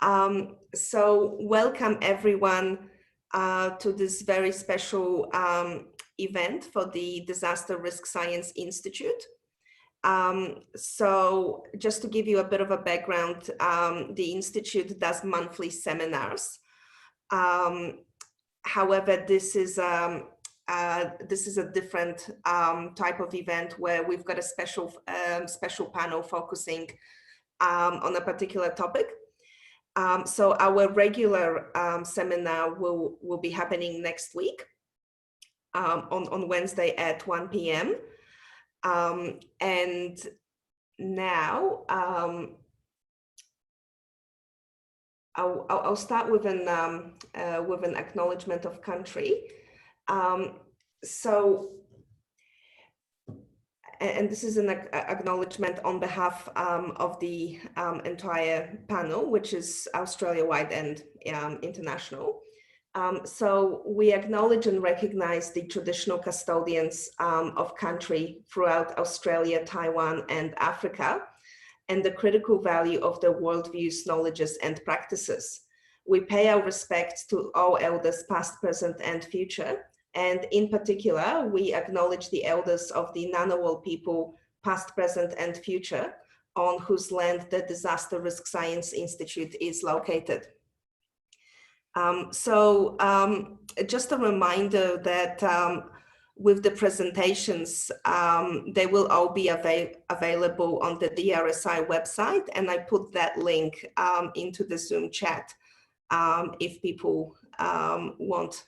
So welcome everyone to this very special event for the Disaster Risk Science Institute. So just to give you a bit of a background, the Institute does monthly seminars. However, this is a different type of event where we've got a special panel focusing on a particular topic. So our regular seminar will be happening next week on Wednesday at 1 p.m. And now I'll start with an acknowledgement of country. And this is an acknowledgement on behalf of the entire panel, which is Australia-wide and international. So we acknowledge and recognize the traditional custodians of country throughout Australia, Taiwan, and Africa, and the critical value of their worldviews, knowledges, and practices. We pay our respects to all elders, past, present, and future. And in particular, we acknowledge the elders of the Ngunnawal people, past, present, and future, on whose land the Disaster Risk Science Institute is located. Just a reminder that with the presentations, they will all be available on the DRSI website, and I put that link into the Zoom chat if people want.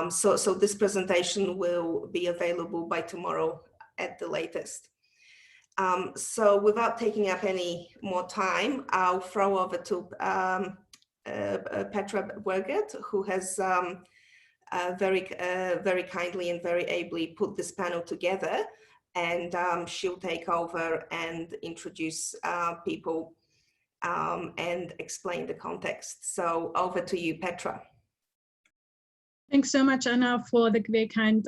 So this presentation will be available by tomorrow at the latest. So without taking up any more time, I'll throw over to Petra Buergelt, who has very kindly and very ably put this panel together, and she'll take over and introduce people and explain the context. So over to you, Petra. Thanks so much, Anna, for the very kind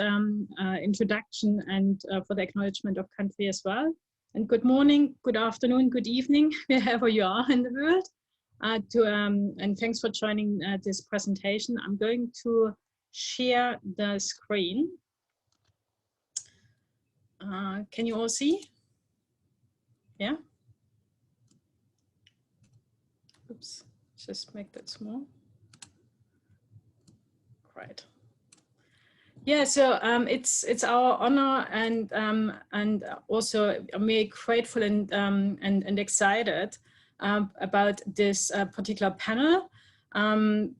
introduction and for the acknowledgement of country as well. And good morning, good afternoon, good evening, wherever you are in the world. And thanks for joining this presentation. I'm going to share the screen. Can you all see? Yeah? Oops, just make that small. Right. Yeah, so it's our honor and also I'm very grateful and excited about this particular panel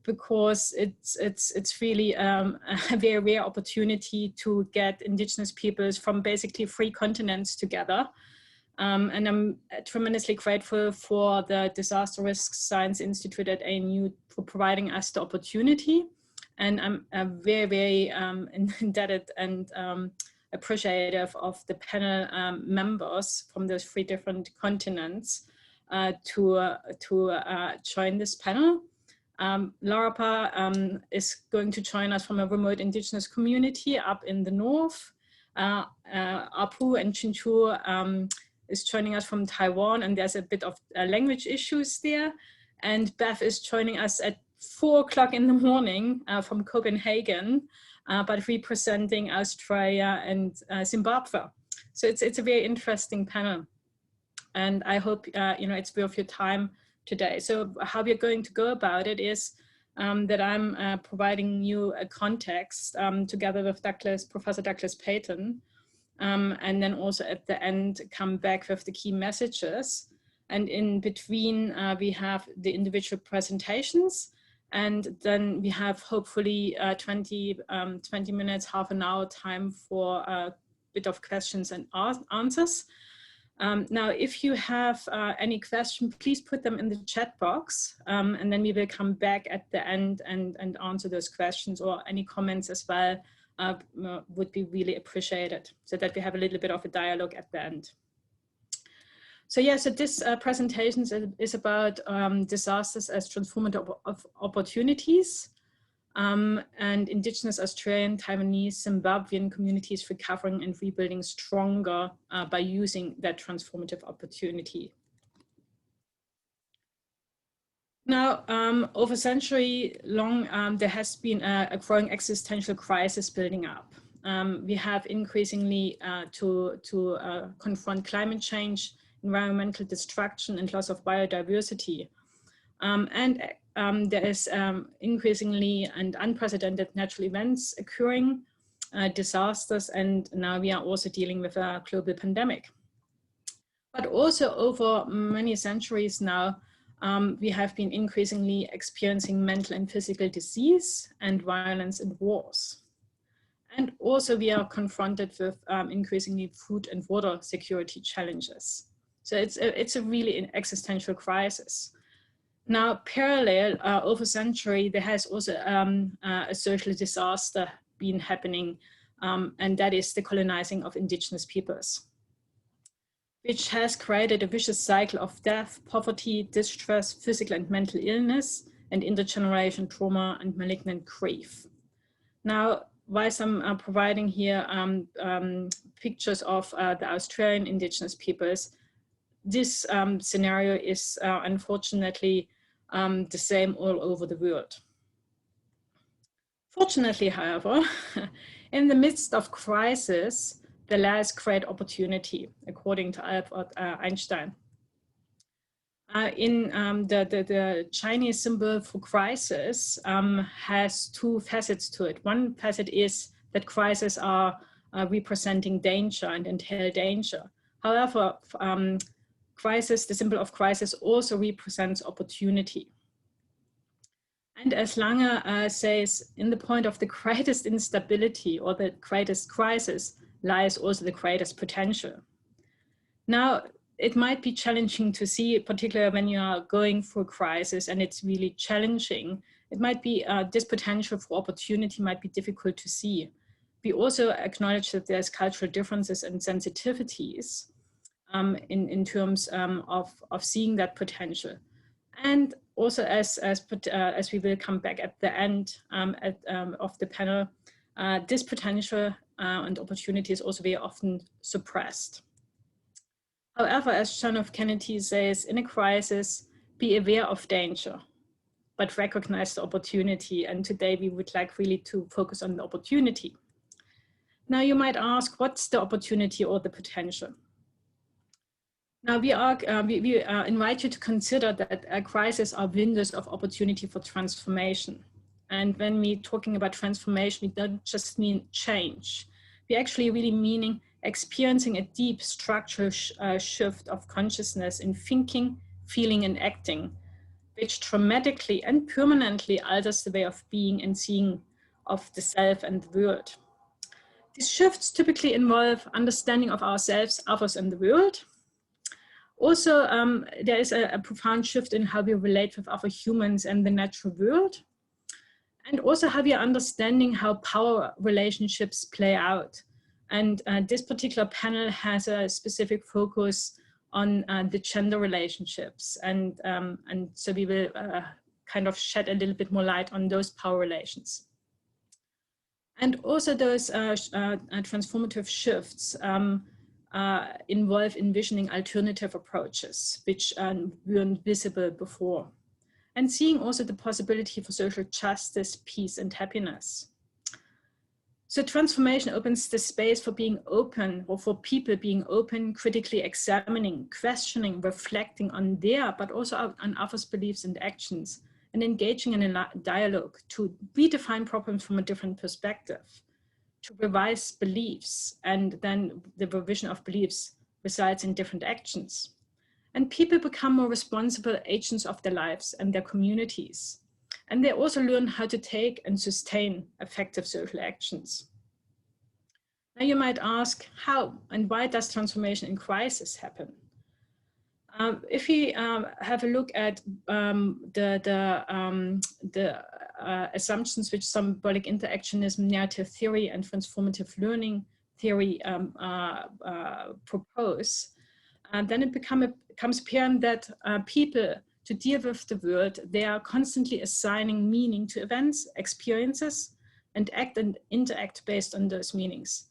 because it's really a very rare opportunity to get indigenous peoples from basically 3 continents together. And I'm tremendously grateful for the Disaster Risk Science Institute at ANU for providing us the opportunity. And I'm very, very indebted and appreciative of the panel members from those 3 different continents to join this panel. Läwurrpa is going to join us from a remote indigenous community up in the north. Apu'u and Chinchu is joining us from Taiwan, and there's a bit of language issues there. And Bev is joining us at 4 o'clock in the morning from Copenhagen, but representing Australia and Zimbabwe. So it's a very interesting panel, and I hope it's worth your time today. So how we're going to go about it is that I'm providing you a context together with Professor Douglas Payton, and then also at the end come back with the key messages. And in between we have the individual presentations. And then we have hopefully 20 minutes, half an hour time for a bit of questions and answers. Now, if you have any question, please put them in the chat box, and then we will come back at the end and answer those questions, or any comments as well would be really appreciated, so that we have a little bit of a dialogue at the end. So yeah, so this presentation is about disasters as transformative opportunities, and indigenous Australian, Taiwanese, Zimbabwean communities recovering and rebuilding stronger by using that transformative opportunity. Now, over century long, there has been a growing existential crisis building up. We have increasingly to confront climate change, environmental destruction, and loss of biodiversity. There is increasingly and unprecedented natural events occurring, disasters, and now we are also dealing with a global pandemic. But also over many centuries now, we have been increasingly experiencing mental and physical disease and violence and wars. And also we are confronted with increasingly food and water security challenges. So it's a really existential crisis. Now, parallel over century, there has also a social disaster been happening, and that is the colonizing of indigenous peoples, which has created a vicious cycle of death, poverty, distress, physical and mental illness, and intergenerational trauma and malignant grief. Now, whilst I'm providing here pictures of the Australian indigenous peoples, this scenario is unfortunately the same all over the world. Fortunately, however, in the midst of crisis, there lies great opportunity, according to Albert Einstein. The Chinese symbol for crisis has two facets to it. One facet is that crises are representing danger and entail danger. However, crisis, the symbol of crisis, also represents opportunity. And as Lange says, in the point of the greatest instability or the greatest crisis lies also the greatest potential. Now, it might be challenging to see, particularly when you are going through a crisis and it's really challenging. It might be, this potential for opportunity might be difficult to see. We also acknowledge that there's cultural differences and sensitivities in terms of seeing that potential. And also as we will come back at the end of the panel, this potential and opportunity is also very often suppressed. However, as John F. Kennedy says, in a crisis, be aware of danger, but recognize the opportunity. And today we would like really to focus on the opportunity. Now you might ask, what's the opportunity or the potential? Now we invite you to consider that crises are windows of opportunity for transformation. And when we're talking about transformation, we don't just mean change. We're actually really meaning experiencing a deep structural shift of consciousness in thinking, feeling, and acting, which dramatically and permanently alters the way of being and seeing of the self and the world. These shifts typically involve understanding of ourselves, others, and the world. Also, there is a profound shift in how we relate with other humans and the natural world. And also how we are understanding how power relationships play out. And this particular panel has a specific focus on the gender relationships. And so we will kind of shed a little bit more light on those power relations. And also those transformative shifts involve envisioning alternative approaches, which weren't visible before. And seeing also the possibility for social justice, peace, and happiness. So transformation opens the space for being open, or for people being open, critically examining, questioning, reflecting on their, but also on others' beliefs and actions, and engaging in a dialogue to redefine problems from a different perspective, to revise beliefs, and then the revision of beliefs results in different actions. And people become more responsible agents of their lives and their communities. And they also learn how to take and sustain effective social actions. Now you might ask, how and why does transformation in crisis happen? If we have a look at the assumptions which symbolic interactionism, narrative theory, and transformative learning theory propose, then it becomes apparent that people, to deal with the world, they are constantly assigning meaning to events, experiences, and act and interact based on those meanings.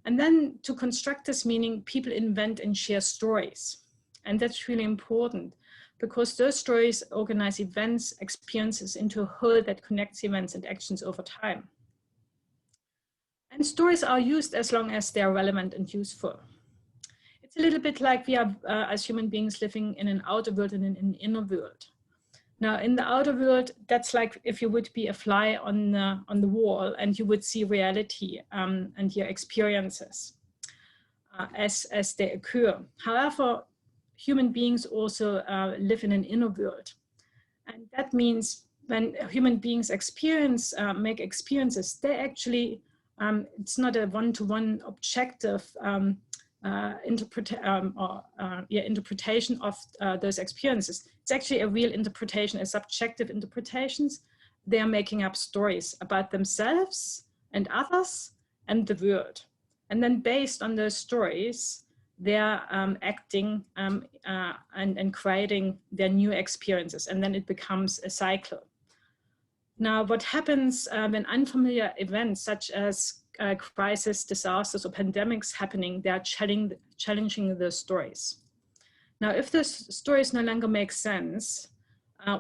And then to construct this meaning, people invent and share stories. And that's really important because those stories organize events, experiences into a whole that connects events and actions over time. And stories are used as long as they are relevant and useful. It's a little bit like we are, as human beings, living in an outer world and in an inner world. Now, in the outer world, that's like if you would be a fly on the wall and you would see reality and your experiences as they occur. However, human beings also live in an inner world. And that means when human beings make experiences, they actually, it's not a one-to-one objective interpretation of those experiences. It's actually a real interpretation, a subjective interpretations. They are making up stories about themselves and others and the world. And then based on those stories, they're acting and creating their new experiences. And then it becomes a cycle. Now, what happens when unfamiliar events such as crisis, disasters, or pandemics happening, they are challenging those stories. Now, if those stories no longer make sense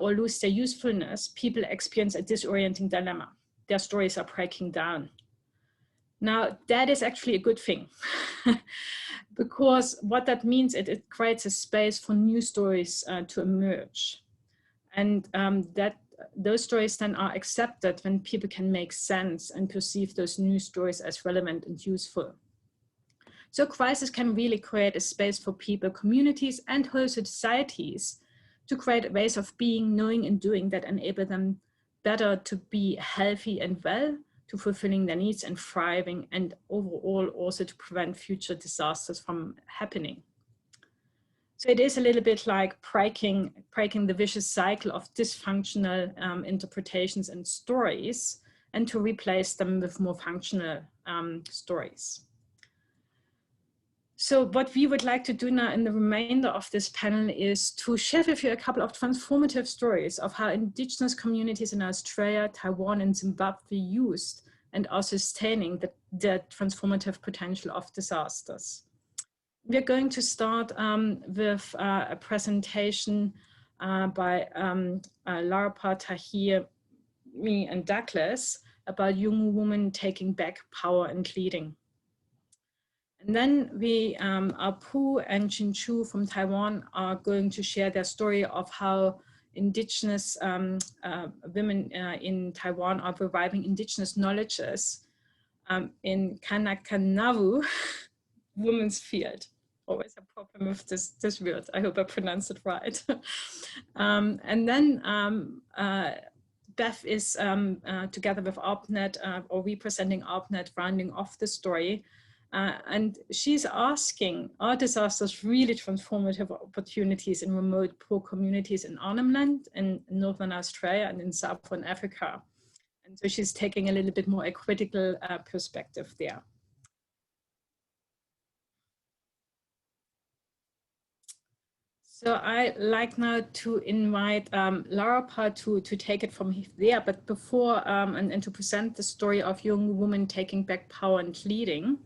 or lose their usefulness, people experience a disorienting dilemma. Their stories are breaking down. Now, that is actually a good thing because what that means, it creates a space for new stories to emerge. And those stories then are accepted when people can make sense and perceive those new stories as relevant and useful. So crisis can really create a space for people, communities, and whole societies to create ways of being, knowing, and doing that enable them better to be healthy and well, to fulfilling their needs and thriving, and overall also to prevent future disasters from happening. So it is a little bit like breaking the vicious cycle of dysfunctional interpretations and stories, and to replace them with more functional stories. So what we would like to do now in the remainder of this panel is to share with you a couple of transformative stories of how indigenous communities in Australia, Taiwan, and Zimbabwe used and are sustaining the transformative potential of disasters. We're going to start with a presentation by Läwurrpa, Tahir, me, and Douglas about young women taking back power and leading. And then we, Apu'u and Chinchu from Taiwan are going to share their story of how indigenous women in Taiwan are reviving indigenous knowledges in Kanakanavu women's field. Always a problem with this word. I hope I pronounced it right. And then Bev is together with ARPANET or representing ARPANET, rounding off the story. And she's asking, are disasters really transformative opportunities in remote poor communities in Arnhem Land, in Northern Australia, and in Southern Africa? And so she's taking a little bit more a critical perspective there. So I like now to invite Läwurrpa to take it from there, but before, and to present the story of young women taking back power and leading.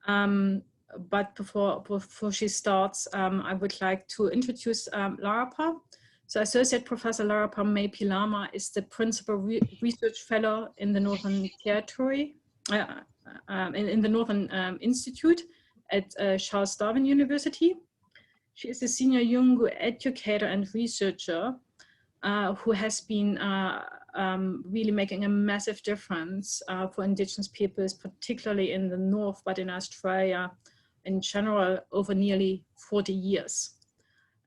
But before she starts, I would like to introduce Läwurrpa. So Associate Professor Läwurrpa Maypilama is the Principal Research Fellow in the Northern Territory, in the Northern Institute at Charles Darwin University. She is a senior Yolnu educator and researcher who has been really making a massive difference for indigenous peoples, particularly in the North, but in Australia in general, over nearly 40 years.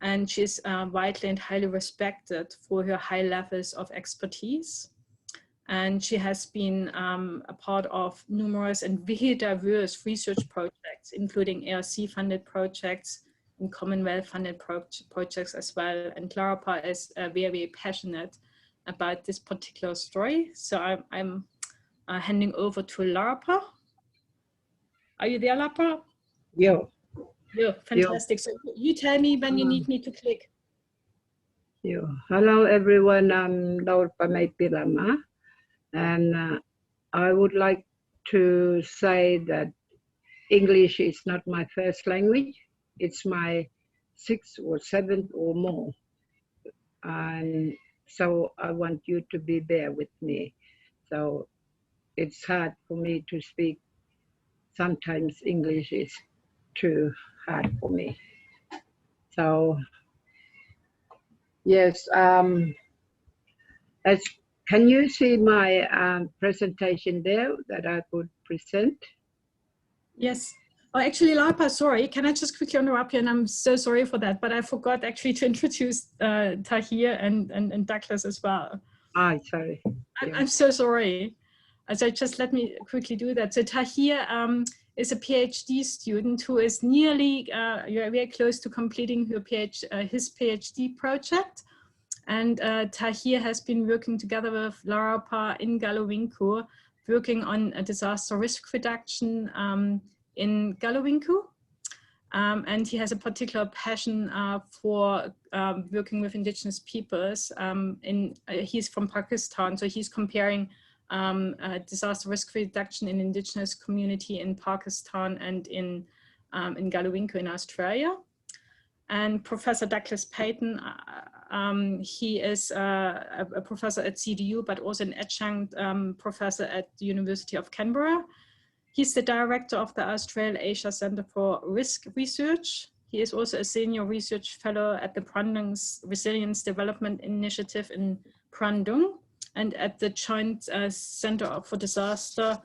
And she's widely and highly respected for her high levels of expertise. And she has been a part of numerous and very diverse research projects, including ARC-funded projects and Commonwealth-funded projects as well. And Läwurrpa is very passionate about this particular story. So I'm handing over to Läwurrpa. Are you there, Läwurrpa? Yeah. Yeah, fantastic. So you tell me when you need me to click. Yeah. Hello, everyone. I'm Läwurrpa Maypilama. And I would like to say that English is not my first language. It's my 6th or 7th or more. and so I want you to be there with me. So it's hard for me to speak. Sometimes English is too hard for me. So yes, can you see my presentation there that I could present? Yes. Oh, actually, Läwurrpa, sorry, can I just quickly interrupt you? And I'm so sorry for that, but I forgot actually to introduce Tahir and Douglas as well. Ah, sorry. I'm so sorry. So just let me quickly do that. So Tahir is a PhD student who is nearly very close to completing his PhD project. And Tahir has been working together with Läwurrpa in Galuvinku, working on a disaster risk reduction in Galuvinku. And he has a particular passion for working with indigenous peoples. He's from Pakistan, so he's comparing disaster risk reduction in indigenous community in Pakistan and in Galuvinku in Australia. And Professor Douglas Payton, he is a professor at CDU, but also an adjunct professor at the University of Canberra. He's the director of the Australia-Asia Center for Risk Research. He is also a senior research fellow at the Brandung's Resilience Development Initiative in Brandung and at the Joint Center for Disaster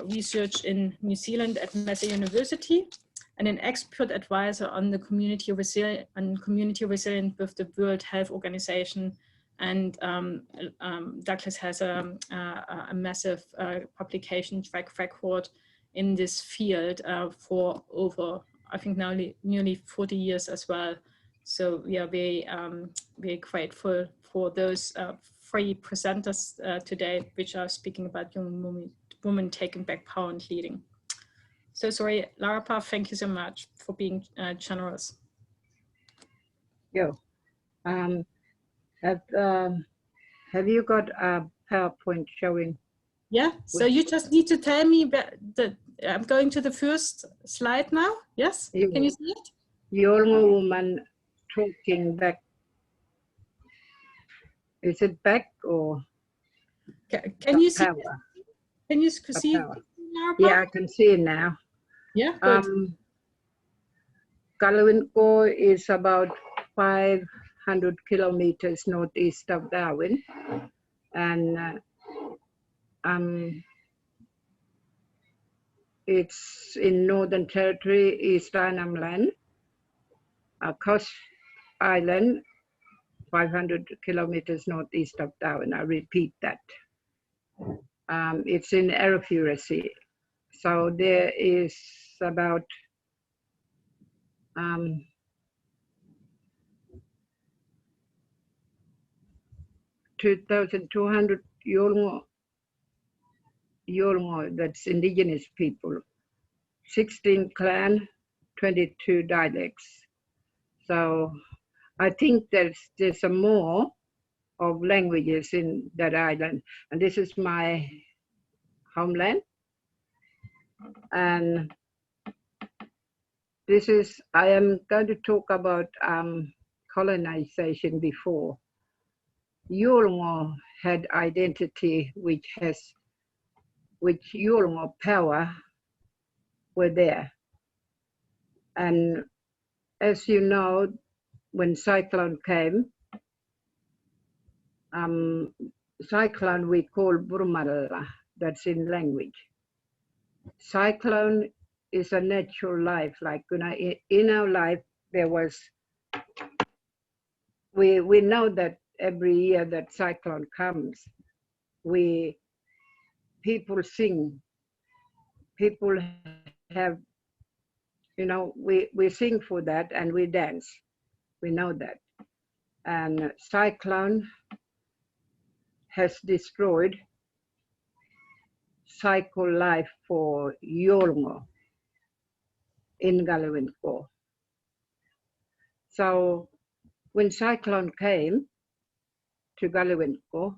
Research in New Zealand at Massey University, and an expert advisor on the community resilience with the World Health Organization. And Douglas has a massive publication track record in this field for over, I think now nearly 40 years as well. So we are very, very grateful for those three presenters today, which are speaking about young women taking back power and leading. So sorry, Läwurrpa, thank you so much for being generous. Yeah. Have you got a PowerPoint showing? Yeah, so you just need to tell me that I'm going to the first slide now. Yes, can you see it? Yolnu woman talking back. Is it back or? Can you see? Power? Can you see? Yeah, I can see it now. Yeah, good. Galuvinku is about 500 kilometers northeast of Darwin, and it's in Northern Territory, East Arnhem Land, Coast Island, 500 kilometers northeast of Darwin. I repeat that. It's in Arafuracy. So there is about 2,200 Yolnu, that's indigenous people, 16 clan, 22 dialects. So I think there's a more of languages in that island. And this is my homeland. And I am going to talk about colonization before. Yolnu had identity which Yolnu power were there. And as you know, when cyclone came, cyclone we call Burmala, that's in language. Cyclone is a natural life, like in our life there was, we know that every year that cyclone comes, people sing, people have, we sing for that and we dance, we know that. And cyclone has destroyed cycle life for Yolnu in Galuvinku. So when cyclone came to Galuvinku,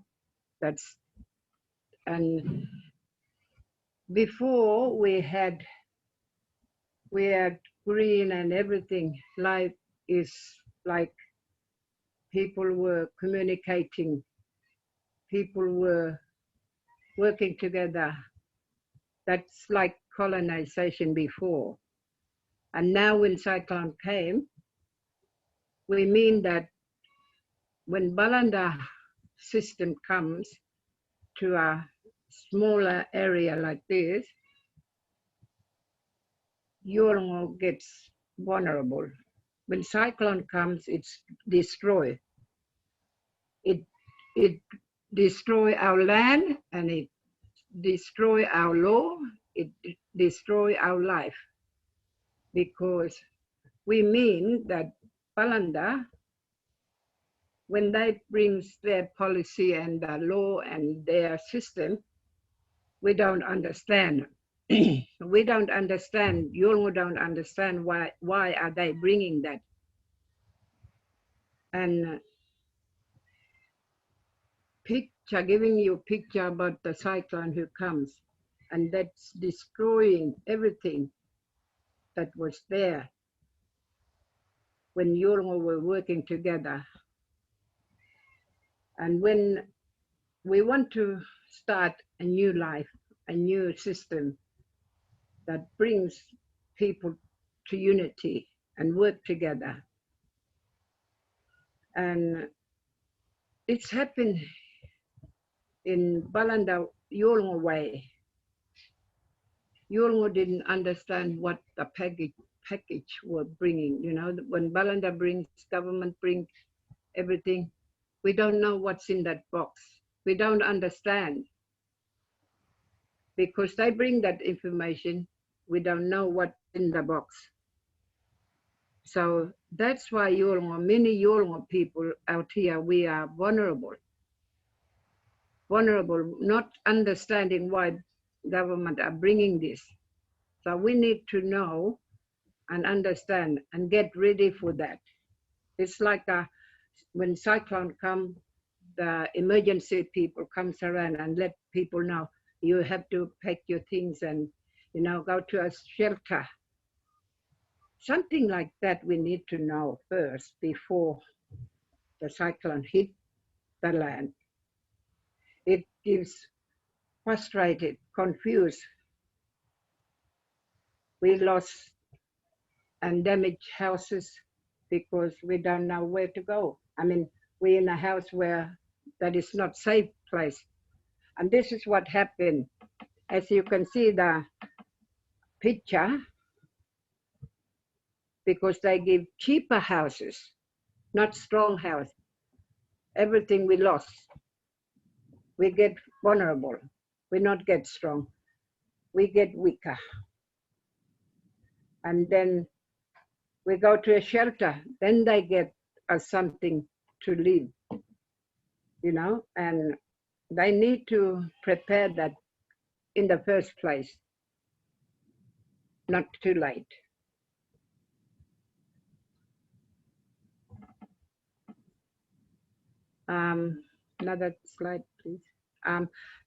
and before we had green and everything, life is like people were communicating, people were working together. That's like colonization before. And now when cyclone came, we mean that when Balanda system comes to a smaller area like this, Yolnu gets vulnerable. When cyclone comes, it's destroy. It destroy our land, and it destroy our law, it destroy our life. Because we mean that Balanda, when they bring their policy and the law and their system, we don't understand. We don't understand, Yolnu don't understand why are they bringing that. And picture, giving you a picture about the cyclone who comes, and that's destroying everything that was there when Yolnu were working together. And when we want to start a new life, a new system that brings people to unity and work together. And it's happened in Balanda Yolnu way. Yolnu didn't understand what the package were bringing. You know, when Balanda brings, government brings everything, we don't know what's in that box. We don't understand. Because they bring that information, we don't know what's in the box. So that's why Yolnu, many Yolnu people out here, we are vulnerable. Vulnerable, not understanding why government are bringing this. So we need to know and understand and get ready for that. It's like when cyclone come, the emergency people comes around and let people know you have to pack your things and, you know, go to a shelter. Something like that we need to know first before the cyclone hit the land. It gives frustrated, confused. We lost and damaged houses because we don't know where to go. I mean, we're in a house where that is not safe place. And this is what happened. As you can see the picture, because they give cheaper houses, not strong house. Everything we lost. We get vulnerable. We not get strong. We get weaker. And then we go to a shelter. Then they get us something to live, you know, and they need to prepare that in the first place, not too late. Another slide, please.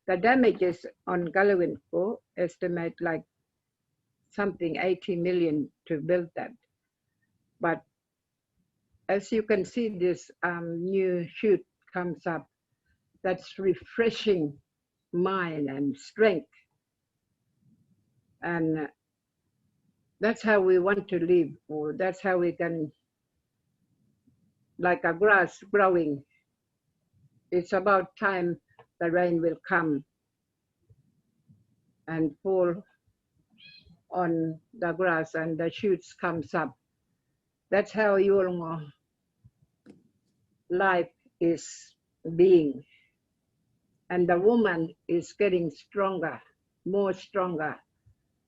The damages on Galawinko estimate like something 80 million to build that. But as you can see, this new shoot comes up. That's refreshing mind and strength. And that's how we want to live, or that's how we can, like a grass growing. It's about time the rain will come and fall on the grass and the shoots comes up. That's how your life is being. And the woman is getting stronger, more stronger,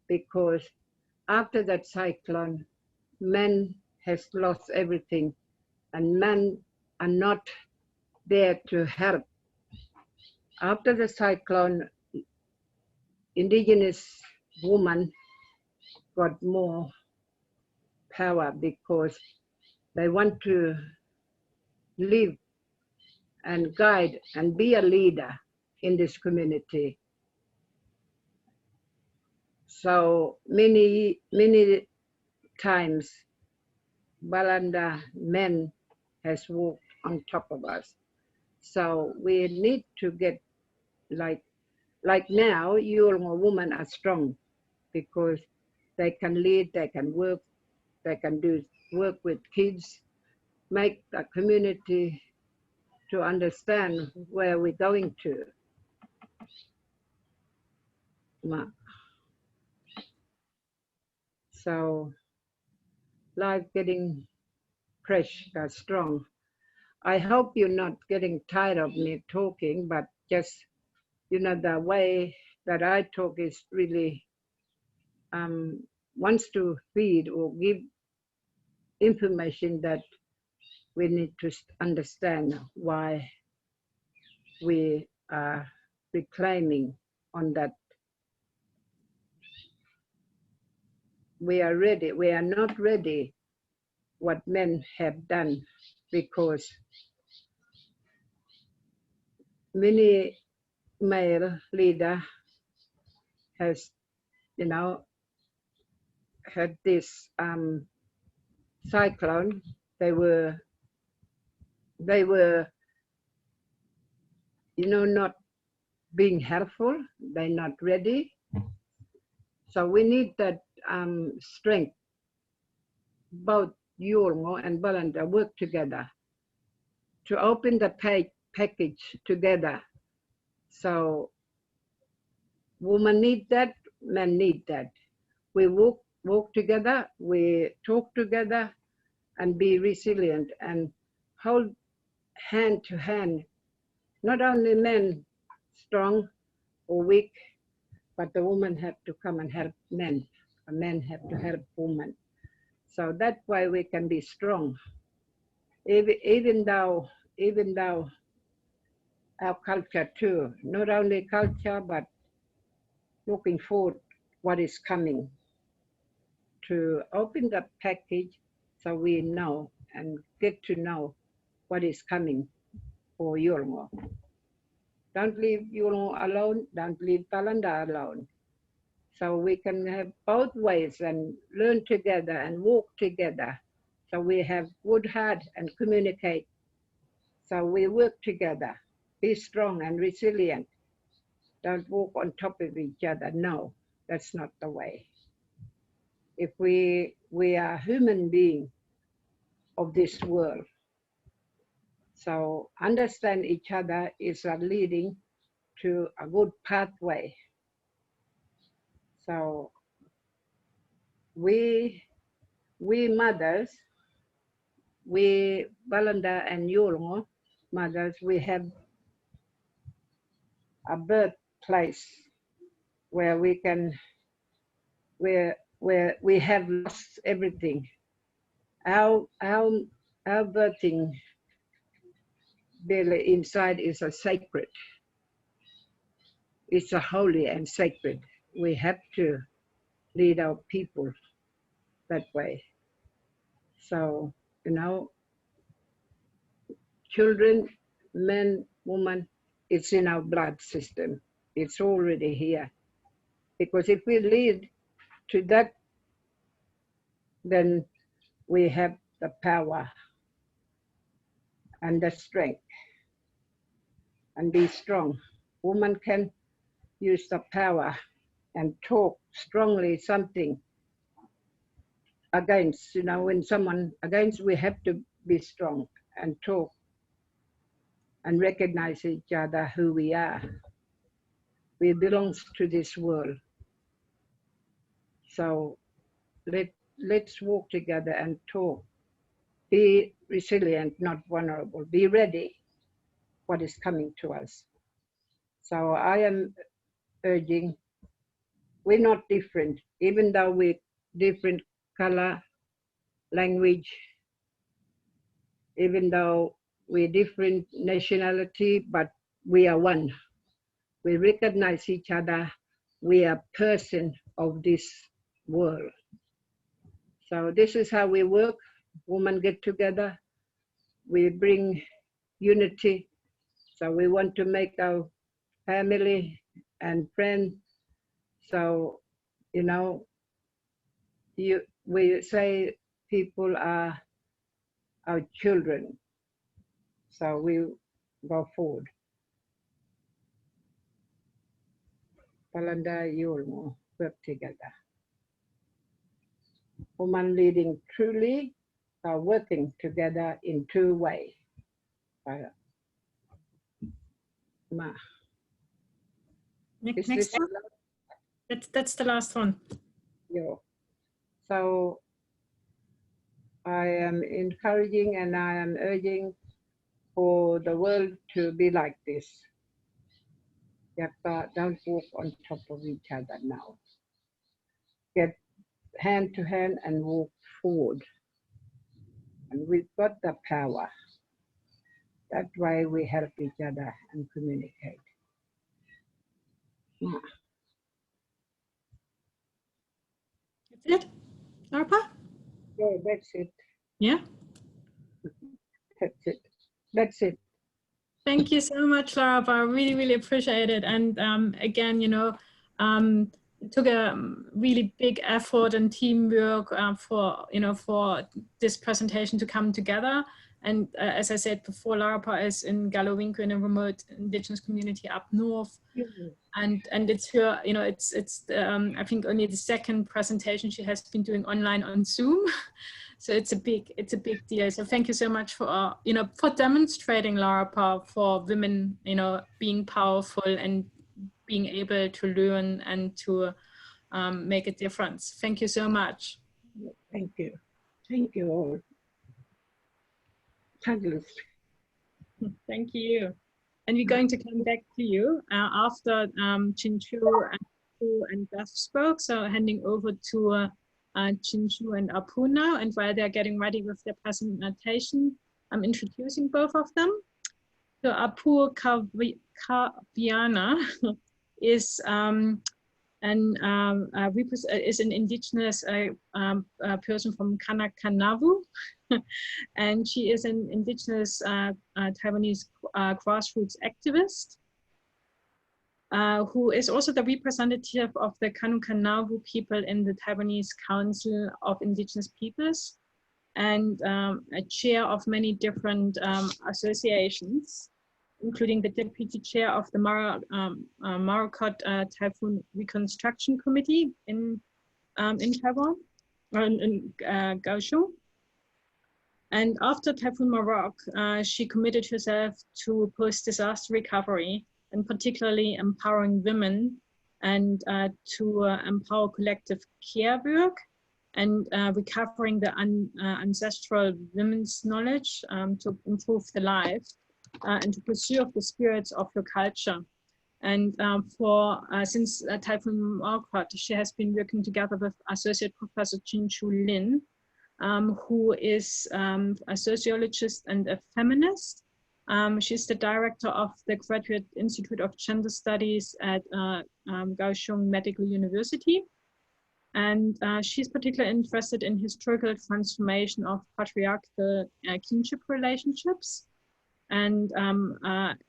because after that cyclone, men has lost everything and men are not there to help. After the cyclone, indigenous women got more power because they want to live and guide and be a leader in this community. So many times Balanda men has walked on top of us. So we need to get like now, Yolnu women are strong because they can lead, they can work, they can do work with kids, make the community to understand where we're going to. So life getting fresh, strong. I hope you're not getting tired of me talking, but just, you know, the way that I talk is really wants to feed or give information that we need to understand why we are reclaiming on that. We are ready. We are not ready what men have done, because many male leader has, you know, had this cyclone. They were, you know, not being helpful. They're not ready. So we need that strength. Both Yolnu and Belinda work together to open the package together. So women need that, men need that. We walk together, we talk together, and be resilient and hold hand to hand. Not only men strong or weak, but the women have to come and help men. The men have to help women. So that's why we can be strong. Even though our culture too, not only culture, but looking forward what is coming, to open the package so we know and get to know what is coming for Yolnu. Don't leave Yolnu alone, don't leave Belinda alone. So we can have both ways and learn together and walk together. So we have good heart and communicate. So we work together, be strong and resilient. Don't walk on top of each other. No, that's not the way. If we are human beings of this world, so understand each other is leading to a good pathway. So we mothers, we Belinda and Yolnu mothers, we have a birthplace where we can, where we have lost everything. Our birthing belly inside is a sacred. It's a holy and sacred. We have to lead our people that way. So, you know, children, men, women, it's in our blood system. It's already here. Because if we lead to that, then we have the power and the strength and be strong. Women can use the power and talk strongly something against, you know, when someone against, we have to be strong and talk and recognize each other who we are. We belong to this world. So let's walk together and talk. Be resilient, not vulnerable. Be ready what is coming to us. So I am urging, we're not different, even though we're different color, language, even though we're different nationality, but we are one. We recognize each other. We are person of this world. So this is how we work. Women get together. We bring unity. So we want to make our family and friends. So, you know, we say people are our children. So we go forward. Palanda Yolnu, work together. Women leading truly are working together in two ways. Next one. That's the last one. Yeah. So I am encouraging and I am urging for the world to be like this. Don't walk on top of each other now. Get hand to hand and walk forward. And we've got the power. That way we help each other and communicate. That's it, Läwurrpa? Yeah, that's it. Yeah. That's it. That's it. Thank you so much, Läwurrpa. I really, really appreciate it. And again, you know, it took a really big effort and teamwork for this presentation to come together. And as I said before, Läwurrpa is in Galowinko in a remote indigenous community up north. And it's her, you know, it's I think only the second presentation she has been doing online on Zoom. So it's a big deal. So thank you so much for for demonstrating, Läwurrpa, for women, you know, being powerful and being able to learn and to make a difference. Thank you so much. Thank you. Thank you all. Fabulous. Thank you. And we're going to come back to you after Chinchu and Bev spoke. So handing over to Chinchu and Apu'u now, and while they're getting ready with their presentation, I'm introducing both of them. So Apu'u Kaaviana is an indigenous person from Kanakanavu, and she is an indigenous Taiwanese grassroots activist who is also the representative of the Kanakanavu people in the Taiwanese Council of Indigenous Peoples, and a chair of many different associations, including the deputy chair of the Morakot Typhoon Reconstruction Committee in Taiwan, in Kaohsiung. And after Typhoon Morak, she committed herself to post-disaster recovery, and particularly empowering women and to empower collective care work and recovering the ancestral women's knowledge to improve the life and to preserve the spirits of her culture. And since Typhoon Morak, she has been working together with Associate Professor Chinchu Lin, who is a sociologist and a feminist. She's the director of the Graduate Institute of Gender Studies at Kaohsiung Medical University. And she's particularly interested in historical transformation of patriarchal kinship relationships. And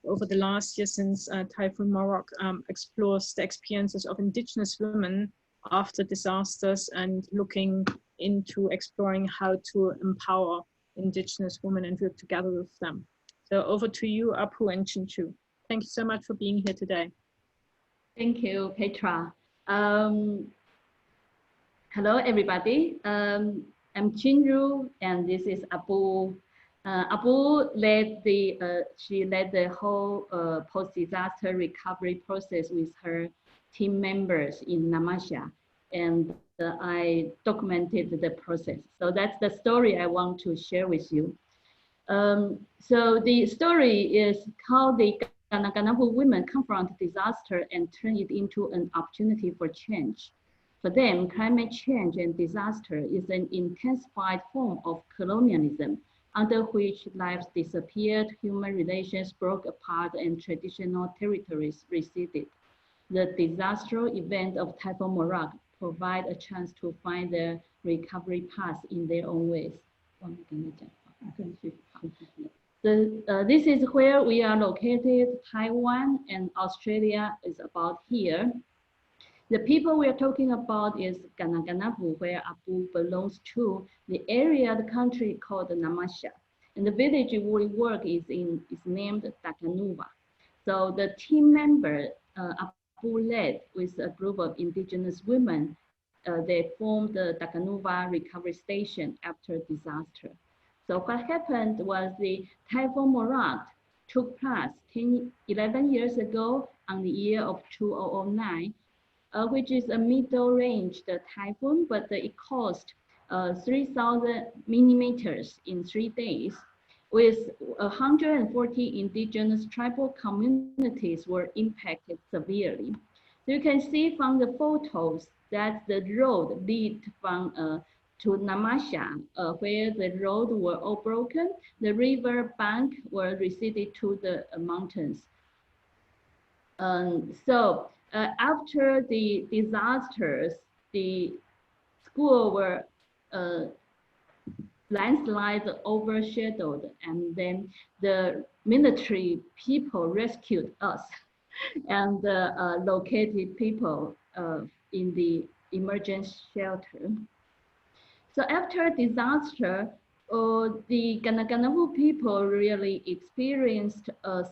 over the last year since Typhoon Morak explores the experiences of indigenous women after disasters and looking into exploring how to empower indigenous women and work together with them. So over to you, Apu'u and Chinchu. Thank you so much for being here today. Thank you, Petra. Hello, everybody. I'm Chinchu, and this is Apu'u. Apu'u led the whole post-disaster recovery process with her team members in Namasha, and I documented the process. So that's the story I want to share with you. So the story is how the Kanakanavu women confront disaster and turn it into an opportunity for change. For them, climate change and disaster is an intensified form of colonialism, under which lives disappeared, human relations broke apart, and traditional territories receded. The disastrous event of Typhoon Morak provide a chance to find their recovery path in their own ways. This is where we are located. Taiwan and Australia is about here. The people we are talking about is Kanakanavu, where Apu'u belongs to, the area of the country called Namasha. And the village we work is named Takanuva. So the team member, Apu'u led with a group of indigenous women, they formed the Takanuva recovery station after disaster. So what happened was the Typhoon Morat took place 11 years ago on the year of 2009, which is a middle range typhoon, but it caused 3,000 millimeters in 3 days, with 140 indigenous tribal communities were impacted severely. So you can see from the photos that the road lead from to Namasha, where the road were all broken. The river bank were receded to the mountains. So after the disasters, the school were landslide overshadowed, and then the military people rescued us and located people in the emergency shelter. So after disaster, the Kanakanavu people really experienced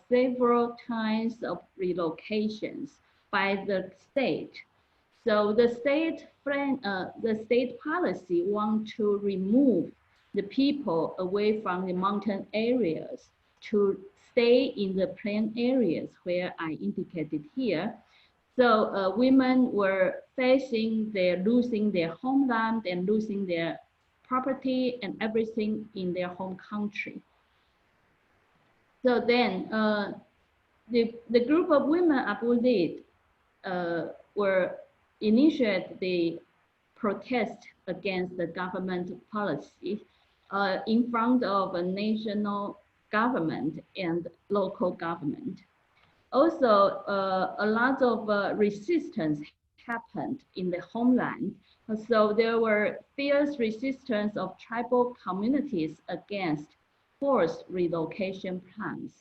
several kinds of relocations by the state. So the state policy want to remove the people away from the mountain areas to stay in the plain areas where I indicated here. So women were facing losing their homeland and losing their property and everything in their home country. So then the group of women Apu'u led were initiate the protest against the government policy in front of a national government and local government. Also, a lot of resistance happened in the homeland. So there were fierce resistance of tribal communities against forced relocation plans.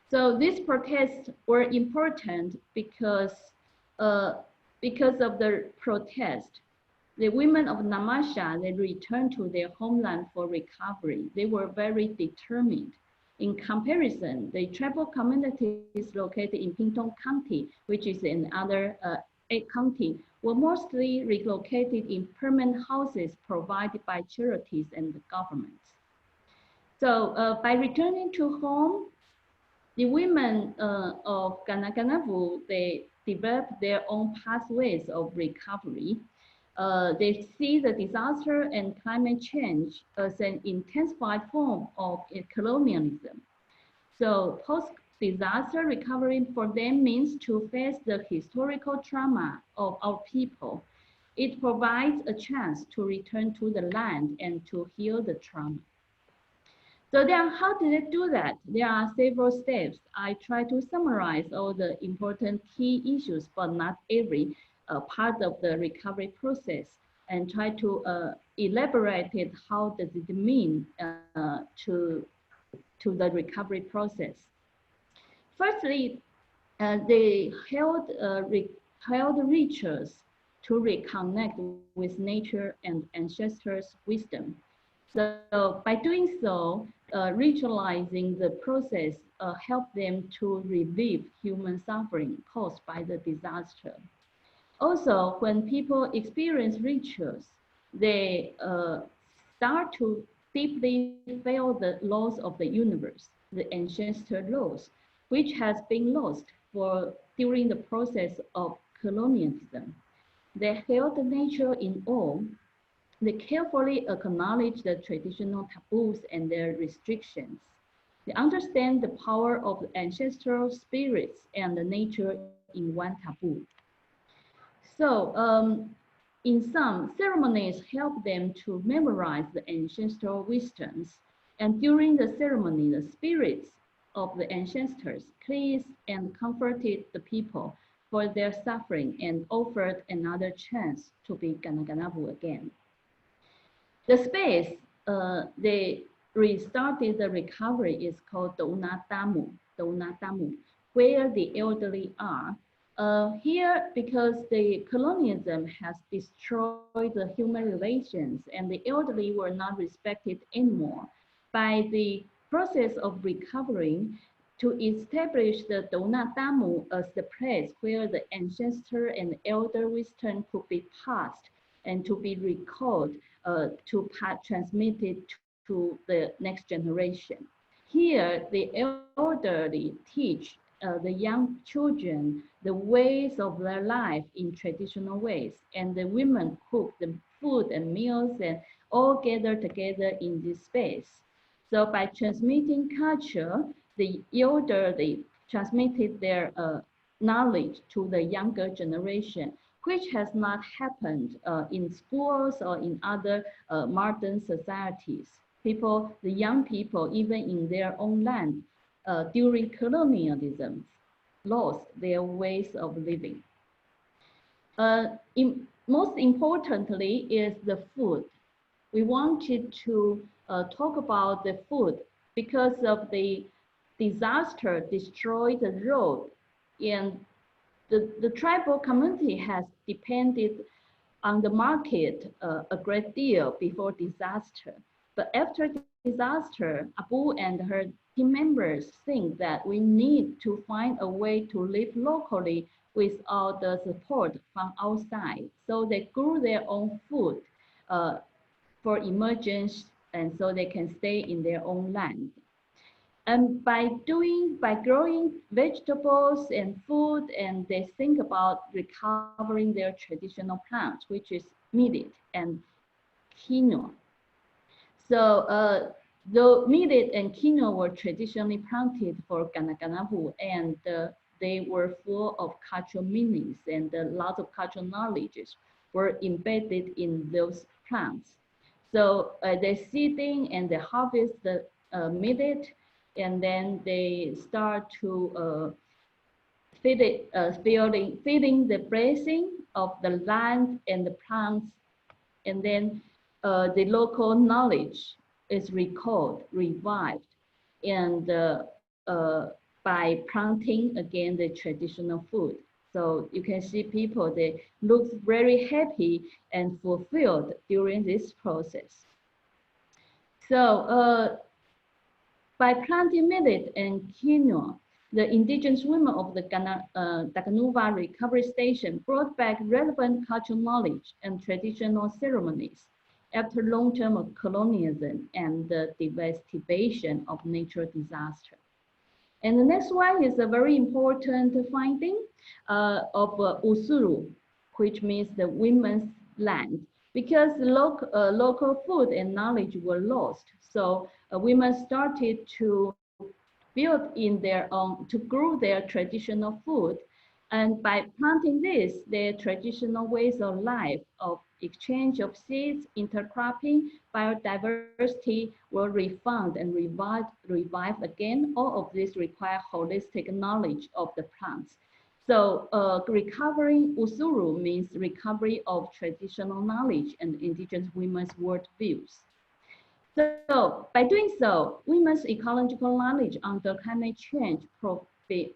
So these protests were important because of the protest. The women of Namasha, they returned to their homeland for recovery. They were very determined. In comparison, the tribal communities located in Pingtung County, which is in other 8 counties, were mostly relocated in permanent houses provided by charities and the governments. So by returning to home, the women of Kanakanavu, they developed their own pathways of recovery. They see the disaster and climate change as an intensified form of colonialism. So post-disaster recovery for them means to face the historical trauma of our people. It provides a chance to return to the land and to heal the trauma. So then how did they do that? There are several steps. I try to summarize all the important key issues, but not every part of the recovery process, and try to elaborate it, how does it mean to the recovery process. Firstly, they held rituals to reconnect with nature and ancestors' wisdom. So by doing so, ritualizing the process helped them to relieve human suffering caused by the disaster. Also, when people experience rituals, they start to deeply feel the laws of the universe, the ancestor laws, which has been lost during the process of colonialism. They held nature in awe. They carefully acknowledge the traditional taboos and their restrictions. They understand the power of the ancestral spirits and the nature in one taboo. So in some ceremonies help them to memorize the ancestral wisdoms. And during the ceremony, the spirits of the ancestors pleased and comforted the people for their suffering and offered another chance to be Kanakanavu again. The space they restarted the recovery is called Dounatamu, where the elderly are. Here, because the colonialism has destroyed the human relations and the elderly were not respected anymore, by the process of recovering to establish the Dona Tamu as the place where the ancestor and elder wisdom could be passed and to be recalled, to transmitted to the next generation. Here, the elderly teach the young children the ways of their life in traditional ways, and the women cook the food and meals and all gather together in this space. So by transmitting culture, the elderly transmitted their knowledge to the younger generation, which has not happened in schools or in other modern societies. People, the young people, even in their own land, during colonialism, lost their ways of living. Most importantly is the food. We wanted to talk about the food because of the disaster destroyed the road, and the tribal community has depended on the market a great deal before disaster. But after disaster, Apu'u and her team members think that we need to find a way to live locally without the support from outside. So they grew their own food for emergence, and so they can stay in their own land. And by growing vegetables and food, and they think about recovering their traditional plants, which is millet and quinoa. So the millet and quinoa were traditionally planted for Kanakanavu, and they were full of cultural meanings, and lots of cultural knowledges were embedded in those plants. So they seeding and they harvest the millet, and then they start to feed it, feeding the blessing of the land and the plants, and then the local knowledge is recalled, revived, and by planting again the traditional food. So you can see people, they look very happy and fulfilled during this process. So by planting millet and quinoa, the indigenous women of the Kanakanavu recovery station brought back relevant cultural knowledge and traditional ceremonies after long term of colonialism and the devastation of natural disaster. And the next one is a very important finding of Usuru, which means the women's land, because local food and knowledge were lost. So women started to build in their own, to grow their traditional food. And by planting this, their traditional ways of life of exchange of seeds, intercropping, biodiversity were refound and revived again. All of this require holistic knowledge of the plants. So recovering Usuru means recovery of traditional knowledge and indigenous women's worldviews. So by doing so, women's ecological knowledge under climate change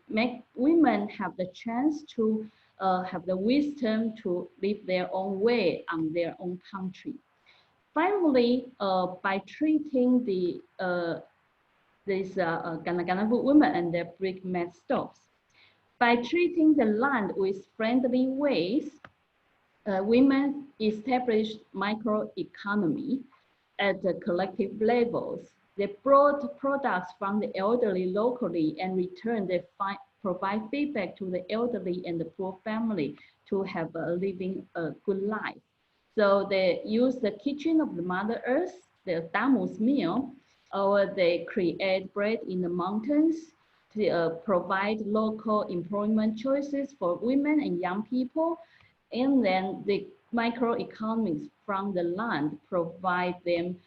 make women have the chance to have the wisdom to live their own way on their own country. Finally, by treating the Kanakanavu women and their brick made stoves, by treating the land with friendly ways, women established microeconomy at the collective levels. They brought products from the elderly locally and returned they provide feedback to the elderly and the poor family to have a living a good life. So they use the kitchen of the Mother Earth, the Tamu's meal, or they create bread in the mountains to provide local employment choices for women and young people. And then the microeconomics from the land provide them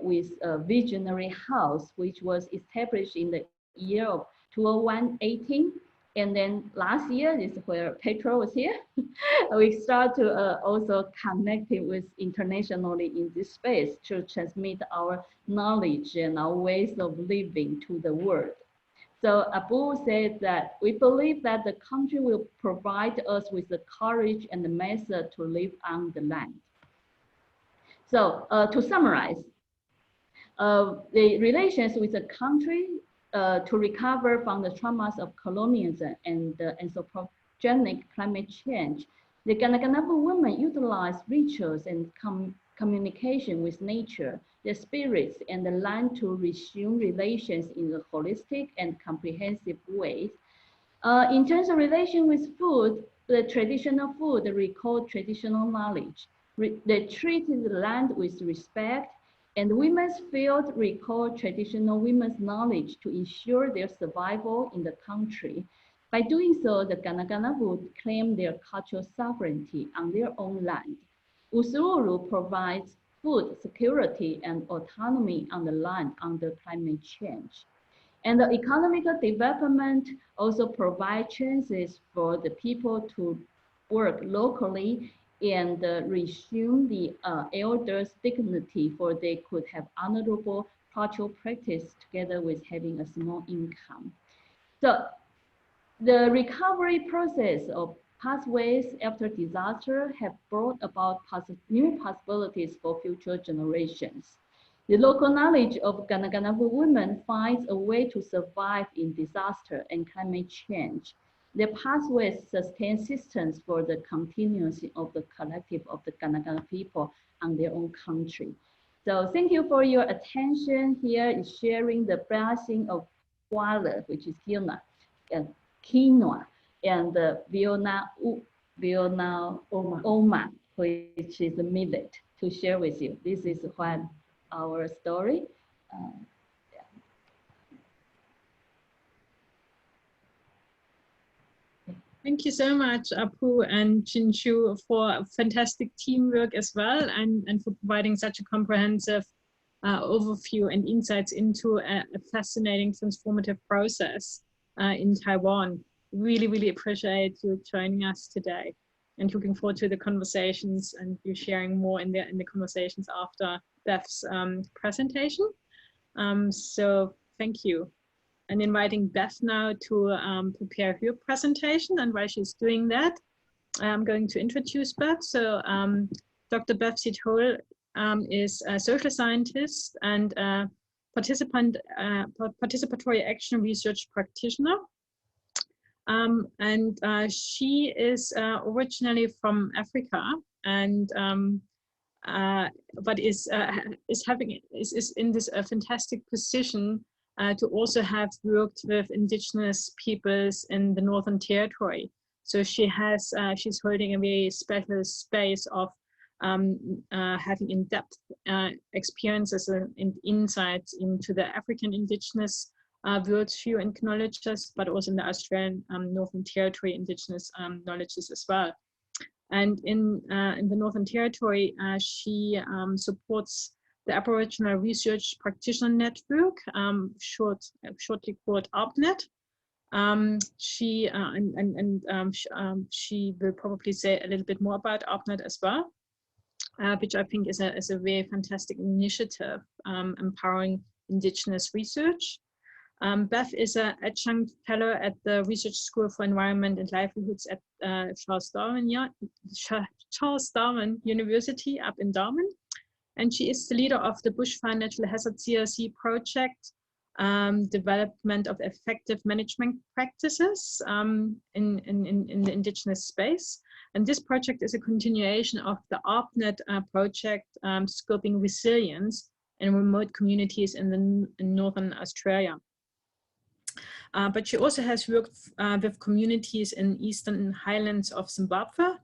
with a visionary house, which was established in the year of 2018. And then last year, this is where Petra was here. We start to also connect it with internationally in this space to transmit our knowledge and our ways of living to the world. So Apu'u said that we believe that the country will provide us with the courage and the method to live on the land. So to summarize, the relations with the country to recover from the traumas of colonialism and anthropogenic climate change. The Kanakanavu women utilize rituals and communication with nature, the spirits, and the land to resume relations in a holistic and comprehensive way. In terms of relation with food, the traditional food recall traditional knowledge. They treated the land with respect, and women's field recall traditional women's knowledge to ensure their survival in the country. By doing so, the Kanakanavu claim their cultural sovereignty on their own land. Usururu provides food security and autonomy on the land under climate change. And the economical development also provides chances for the people to work locally and resume the elders' dignity, for they could have honorable cultural practice together with having a small income. So the recovery process of pathways after disaster have brought about new possibilities for future generations. The local knowledge of Kanakanavu women finds a way to survive in disaster and climate change. The pathways sustain systems for the continuity of the collective of the Kanakanavu people on their own country. So thank you for your attention. Here is sharing the blessing of Wala, which is Yolnu, and quinoa, and the Viona Oma, which is the millet, to share with you. This is what our story. Thank you so much, Apu'u and Chinchu, for fantastic teamwork as well, and for providing such a comprehensive overview and insights into a fascinating transformative process in Taiwan. Really, really appreciate you joining us today, and looking forward to the conversations and you sharing more in the conversations after Bev's presentation. So thank you. And inviting Bev now to prepare her presentation, and while she's doing that, I'm going to introduce Bev. So Dr. Bev Sithole is a social scientist and participatory action research practitioner. She is originally from Africa, and but is in this fantastic position to also have worked with indigenous peoples in the Northern Territory. So she has she's holding a very special space of having in-depth experiences and insights into the African indigenous worldview and knowledges, but also in the Australian Northern Territory indigenous knowledges as well. And in the Northern Territory, she supports the Aboriginal Research Practitioner Network, shortly called ARPNet. She will probably say a little bit more about ARPNet as well, which I think is a very fantastic initiative empowering Indigenous research. Bev is an adjunct fellow at the Research School for Environment and Livelihoods at Charles Darwin University up in Darwin. And she is the leader of the Bushfire Natural Hazard CRC project, development of effective management practices in the Indigenous space. And this project is a continuation of the ARPNet project, scoping resilience in remote communities in Northern Australia. But she also has worked with communities in Eastern Highlands of Zimbabwe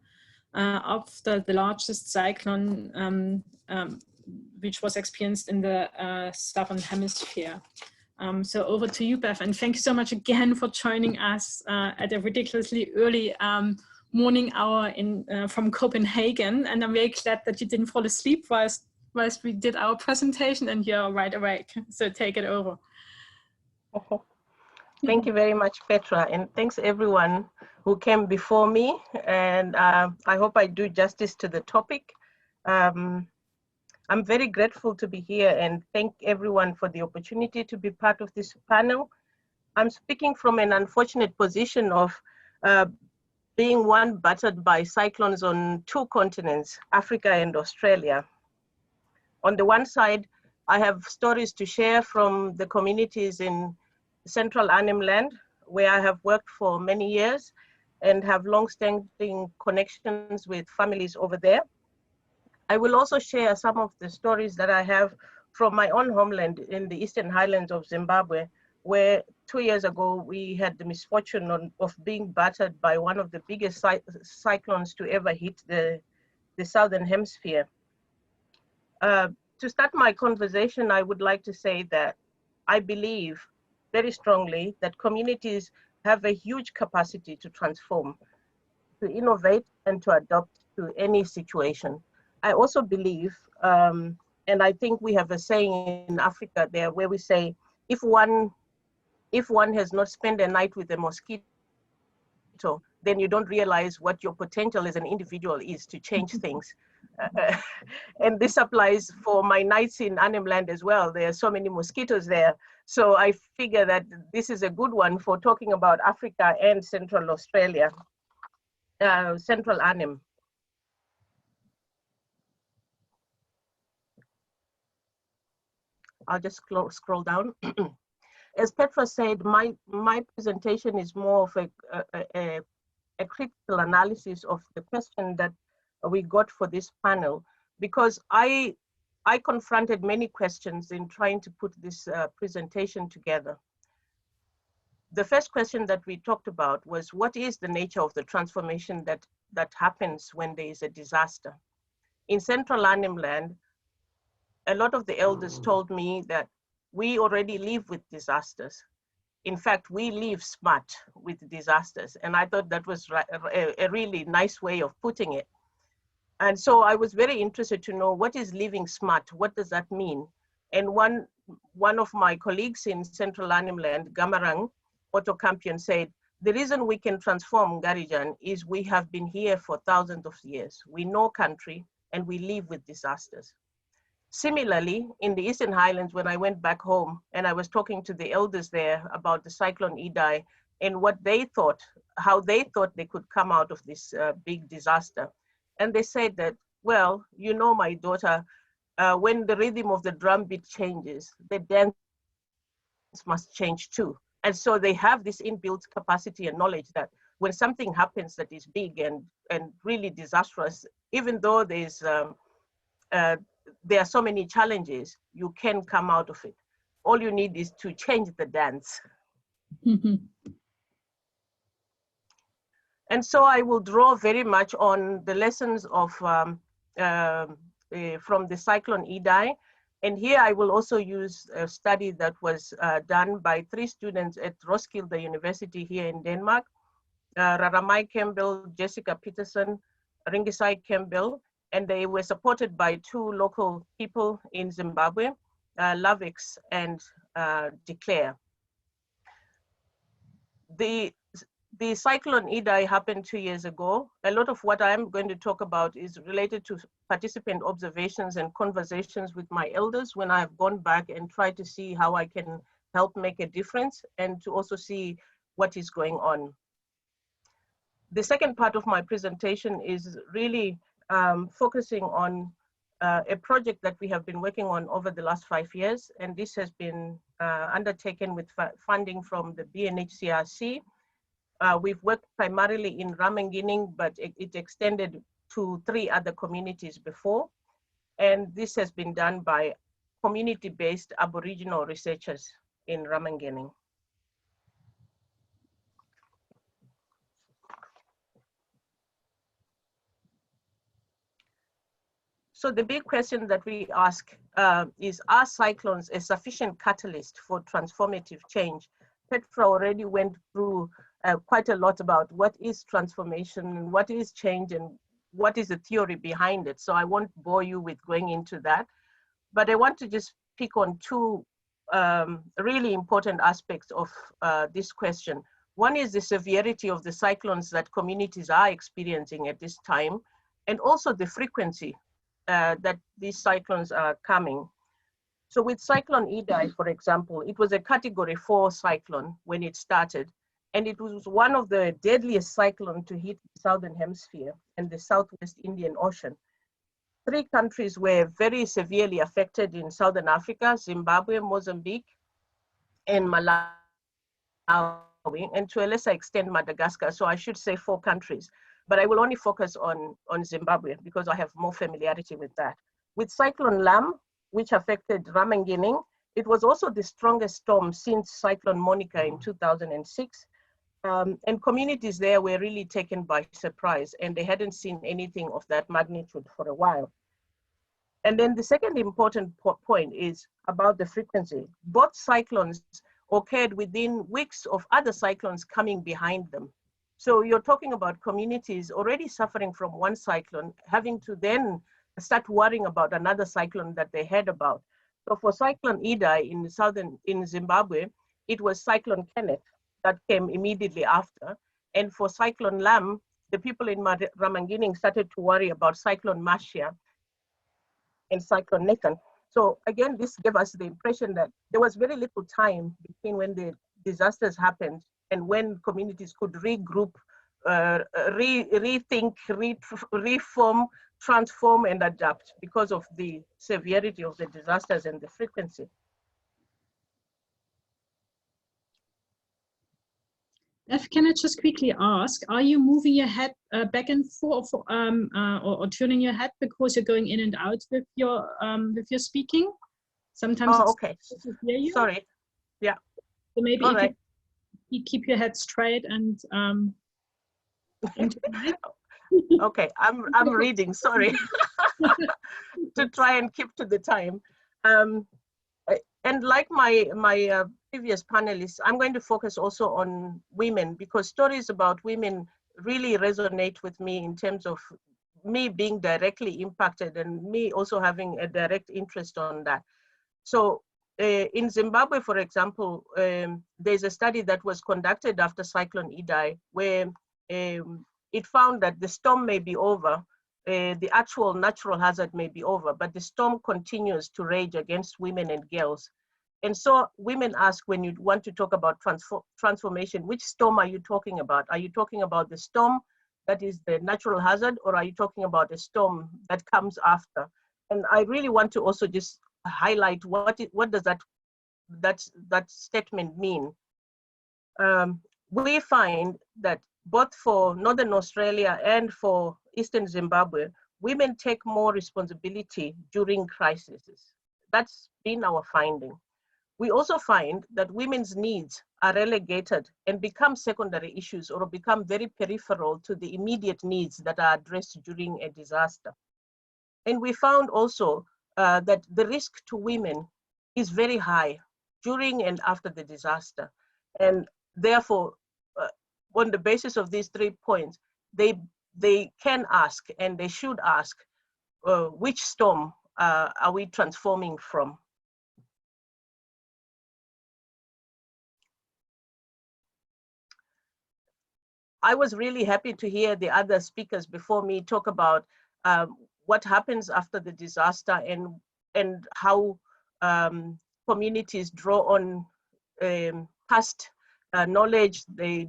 after the largest cyclone which was experienced in the Southern Hemisphere. So over to you, Bev, and thank you so much again for joining us at a ridiculously early morning hour from Copenhagen. And I'm very glad that you didn't fall asleep whilst we did our presentation, and you're right awake. So take it over. Thank you very much, Petra, and thanks everyone who came before me. And I hope I do justice to the topic. I'm very grateful to be here, and thank everyone for the opportunity to be part of this panel. I'm speaking from an unfortunate position of being one battered by cyclones on two continents, Africa and Australia. On the one side, I have stories to share from the communities in central Arnhem land, where I have worked for many years and have long-standing connections with families over there. I will also share some of the stories that I have from my own homeland in the Eastern Highlands of Zimbabwe, where 2 years ago we had the misfortune of being battered by one of the biggest cyclones to ever hit the Southern Hemisphere. To start my conversation, I would like to say that I believe very strongly that communities have a huge capacity to transform, to innovate, and to adapt to any situation. I also believe, and I think we have a saying in Africa there where we say, if one has not spent a night with a mosquito, then you don't realize what your potential as an individual is to change things. And this applies for my nights in Arnhem land as well. There are so many mosquitoes there. So I figure that this is a good one for talking about Africa and Central Australia, Central Arnhem. I'll just scroll down. As Petra said, my presentation is more of a critical analysis of the question that we got for this panel, because I confronted many questions in trying to put this presentation together. The first question that we talked about was, what is the nature of the transformation that happens when there is a disaster? In Central Arnhem land, a lot of the elders told me that we already live with disasters. In fact, we live smart with disasters. And I thought that was a really nice way of putting it. And so I was very interested to know, what is living smart? What does that mean? And one of my colleagues in Central Arnhem land, Gamarang, Otto Campion, said, the reason we can transform Garijan is we have been here for thousands of years. We know country and we live with disasters. Similarly, in the Eastern Highlands, when I went back home and I was talking to the elders there about the cyclone Idai and what they thought, how they thought they could come out of this big disaster. And they said that, well, you know, my daughter, when the rhythm of the drum beat changes, the dance must change too. And so they have this inbuilt capacity and knowledge that when something happens that is big and really disastrous, even though there are so many challenges, you can come out of it. All you need is to change the dance. And so I will draw very much on the lessons of from the cyclone Idai. And here I will also use a study that was done by 3 students at Roskilde University here in Denmark, Raramai Campbell, Jessica Peterson, Ringisai Campbell, and they were supported by 2 local people in Zimbabwe, Lavix and Declare. The cyclone Idai happened 2 years ago. A lot of what I'm going to talk about is related to participant observations and conversations with my elders when I've gone back and tried to see how I can help make a difference and to also see what is going on. The second part of my presentation is really focusing on a project that we have been working on over the last 5 years. And this has been undertaken with funding from the BNHCRC. We've worked primarily in Ramengining, but it extended to 3 other communities before. And this has been done by community-based Aboriginal researchers in Ramengining. So the big question that we ask is, are cyclones a sufficient catalyst for transformative change? Petra already went through quite a lot about what is transformation, what is change, and what is the theory behind it. So I won't bore you with going into that, but I want to just pick on 2 really important aspects of this question. One is the severity of the cyclones that communities are experiencing at this time, and also the frequency that these cyclones are coming. So with Cyclone Idai, for example, it was a category 4 cyclone when it started, and it was one of the deadliest cyclones to hit the Southern Hemisphere and the Southwest Indian Ocean. 3 countries were very severely affected in Southern Africa: Zimbabwe, Mozambique, and Malawi, and to a lesser extent Madagascar. So I should say 4 countries, but I will only focus on Zimbabwe because I have more familiarity with that. With Cyclone Lam, which affected Ramangining, it was also the strongest storm since Cyclone Monica in 2006. And communities there were really taken by surprise, and they hadn't seen anything of that magnitude for a while. And then the second important point is about the frequency. Both cyclones occurred within weeks of other cyclones coming behind them. So you're talking about communities already suffering from one cyclone, having to then start worrying about another cyclone that they heard about. So for Cyclone Idai in Zimbabwe, it was Cyclone Kenneth that came immediately after. And for Cyclone Lam, the people in Ramangining started to worry about Cyclone Marcia and Cyclone Nathan. So again, this gave us the impression that there was very little time between when the disasters happened and when communities could regroup, rethink, reform, transform, and adapt because of the severity of the disasters and the frequency. Bev, can I just quickly ask, are you moving your head back and forth or turning your head because you're going in and out with your speaking? Sometimes oh, okay. To hear you. Sorry. Yeah. So maybe all if right. you keep your head straight and okay, I'm reading, sorry. To try and keep to the time. And like my previous panelists, I'm going to focus also on women because stories about women really resonate with me in terms of me being directly impacted and me also having a direct interest on that. So in Zimbabwe, for example, there's a study that was conducted after Cyclone Idai where it found that the storm may be over, the actual natural hazard may be over, but the storm continues to rage against women and girls. And so women ask, when you want to talk about transformation, which storm are you talking about? Are you talking about the storm that is the natural hazard, or are you talking about a storm that comes after? And I really want to also just highlight what does that statement mean? We find that both for Northern Australia and for Eastern Zimbabwe, women take more responsibility during crises. That's been our finding. We also find that women's needs are relegated and become secondary issues or become very peripheral to the immediate needs that are addressed during a disaster. And we found also that the risk to women is very high during and after the disaster. And therefore, on the basis of these 3 points, they can ask and they should ask, which storm are we transforming from? I was really happy to hear the other speakers before me talk about what happens after the disaster and how communities draw on past knowledge, they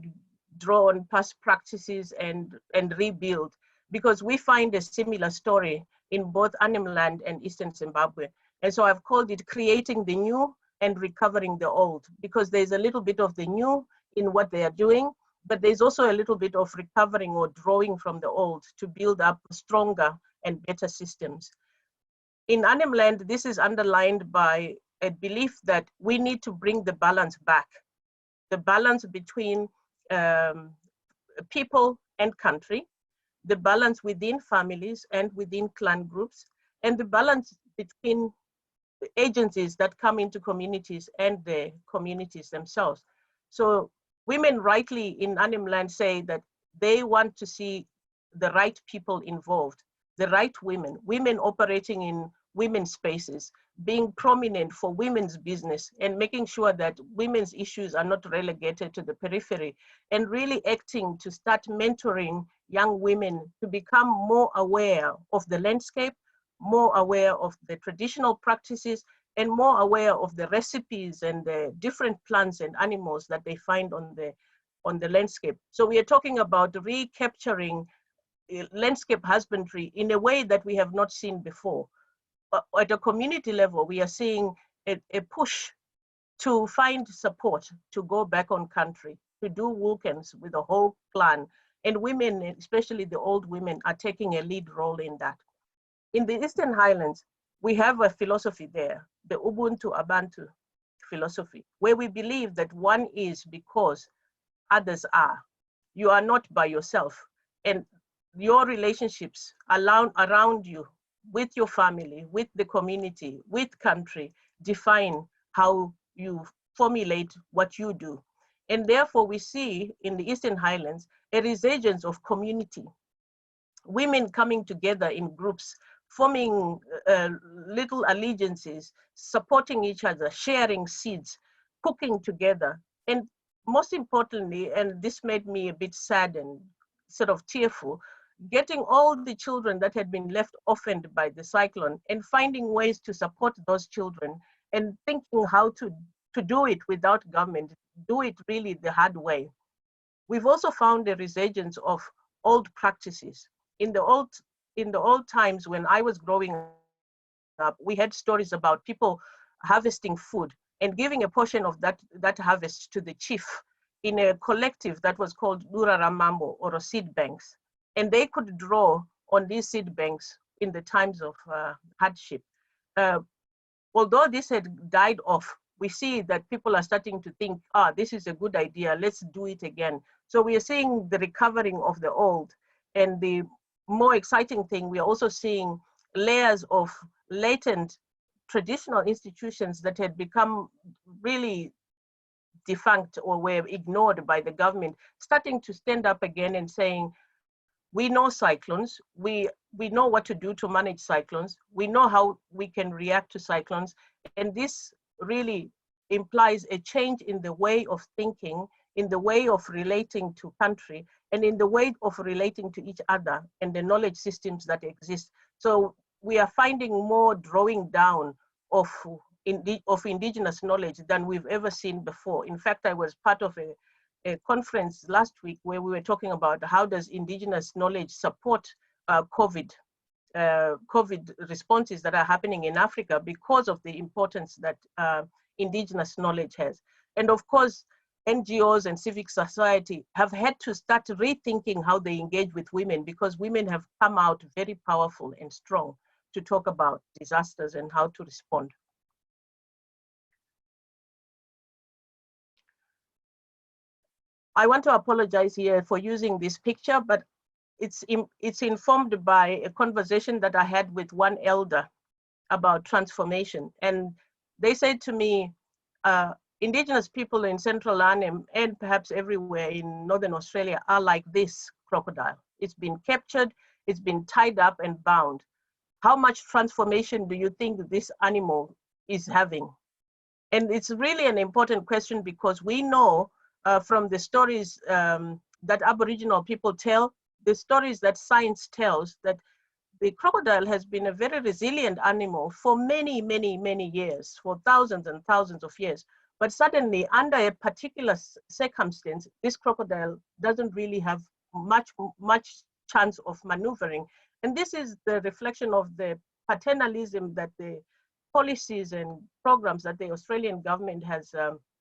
draw on past practices and rebuild, because we find a similar story in both Arnhem Land and Eastern Zimbabwe. And so I've called it creating the new and recovering the old, because there's a little bit of the new in what they are doing, but there's also a little bit of recovering or drawing from the old to build up stronger and better systems. In Arnhem Land, this is underlined by a belief that we need to bring the balance back, the balance between people and country, the balance within families and within clan groups, and the balance between the agencies that come into communities and the communities themselves. So women rightly in Arnhem Land say that they want to see the right people involved, the right women, women operating in women's spaces, being prominent for women's business and making sure that women's issues are not relegated to the periphery, and really acting to start mentoring young women to become more aware of the landscape, more aware of the traditional practices, and more aware of the recipes and the different plants and animals that they find on the landscape. So we are talking about recapturing landscape husbandry in a way that we have not seen before. At a community level, we are seeing a push to find support to go back on country, to do weekends with the whole clan. And women, especially the old women, are taking a lead role in that. In the Eastern Highlands, we have a philosophy there, the Ubuntu Abantu philosophy, where we believe that one is because others are. You are not by yourself. And your relationships around you, with your family, with the community, with country, define how you formulate what you do. And therefore we see in the Eastern Highlands a resurgence of community. Women coming together in groups, forming little allegiances, supporting each other, sharing seeds, cooking together. And most importantly, and this made me a bit sad and sort of tearful, getting all the children that had been left orphaned by the cyclone and finding ways to support those children and thinking how to do it without government, do it really the hard way. We've also found a resurgence of old practices. In the old times when I was growing up, we had stories about people harvesting food and giving a portion of that harvest to the chief in a collective that was called Duraramambo, or seed banks. And they could draw on these seed banks in the times of hardship. Although this had died off, we see that people are starting to think, this is a good idea, let's do it again. So we are seeing the recovering of the old. And the more exciting thing, we are also seeing layers of latent traditional institutions that had become really defunct or were ignored by the government, starting to stand up again and saying, we know cyclones, we know what to do to manage cyclones, we know how we can react to cyclones, and this really implies a change in the way of thinking, in the way of relating to country, and in the way of relating to each other and the knowledge systems that exist. So we are finding more drawing down of indigenous knowledge than we've ever seen before. In fact, I was part of a conference last week where we were talking about how does indigenous knowledge support COVID responses that are happening in Africa because of the importance that indigenous knowledge has. And of course, NGOs and civic society have had to start rethinking how they engage with women, because women have come out very powerful and strong to talk about disasters and how to respond. I want to apologize here for using this picture, but it's informed by a conversation that I had with one elder about transformation. And they said to me, indigenous people in central Arnhem and perhaps everywhere in Northern Australia are like this crocodile. It's been captured, it's been tied up and bound. How much transformation do you think this animal is having? And it's really an important question, because we know from the stories that Aboriginal people tell, the stories that science tells, that the crocodile has been a very resilient animal for many, many, many years, for thousands and thousands of years. But suddenly, under a particular circumstance, this crocodile doesn't really have much chance of maneuvering. And this is the reflection of the paternalism that the policies and programs that the Australian government has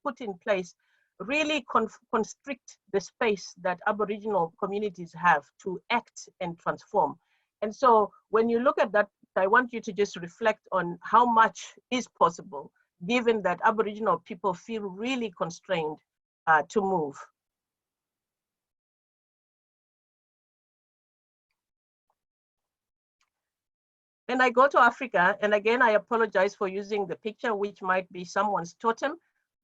put in place really constrict the space that Aboriginal communities have to act and transform. And so when you look at that, I want you to just reflect on how much is possible, given that Aboriginal people feel really constrained to move. And I go to Africa, and again, I apologize for using the picture, which might be someone's totem,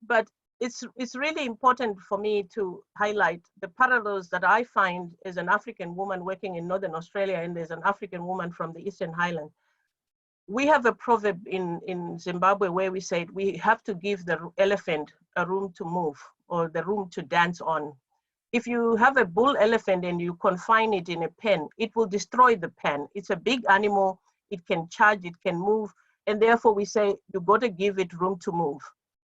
but it's really important for me to highlight the parallels that I find as an African woman working in Northern Australia and as an African woman from the Eastern Highlands. We have a proverb in Zimbabwe where we say we have to give the elephant a room to move, or the room to dance on. If you have a bull elephant and you confine it in a pen, it will destroy the pen. It's a big animal, it can charge, it can move, and therefore we say you got to give it room to move.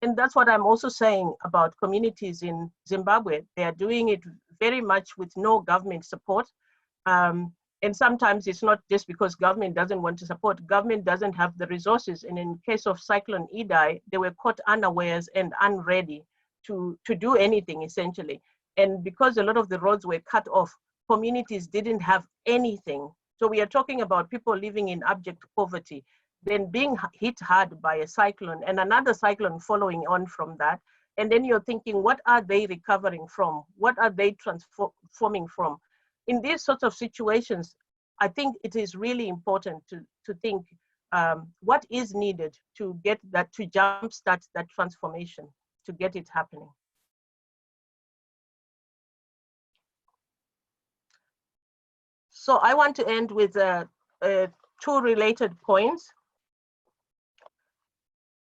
And that's what I'm also saying about communities in Zimbabwe. They are doing it very much with no government support. And sometimes it's not just because government doesn't want to support, government doesn't have the resources. And in case of Cyclone Idai, they were caught unawares and unready to do anything essentially. And because a lot of the roads were cut off, communities didn't have anything. So we are talking about people living in abject poverty, then being hit hard by a cyclone and another cyclone following on from that. And then you're thinking, what are they recovering from? What are they transforming from? In these sorts of situations, I think it is really important to think what is needed to get that, to jumpstart that transformation, to get it happening. So I want to end with two related points.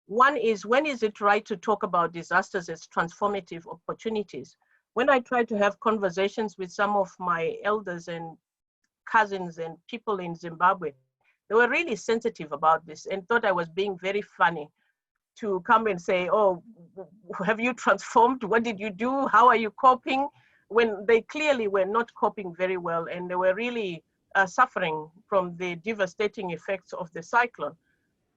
One is, when is it right to talk about disasters as transformative opportunities? When I try to have conversations with some of my elders and cousins and people in Zimbabwe, they were really sensitive about this and thought I was being very funny to come and say, oh, have you transformed? What did you do? How are you coping? When they clearly were not coping very well, and they were really suffering from the devastating effects of the cyclone.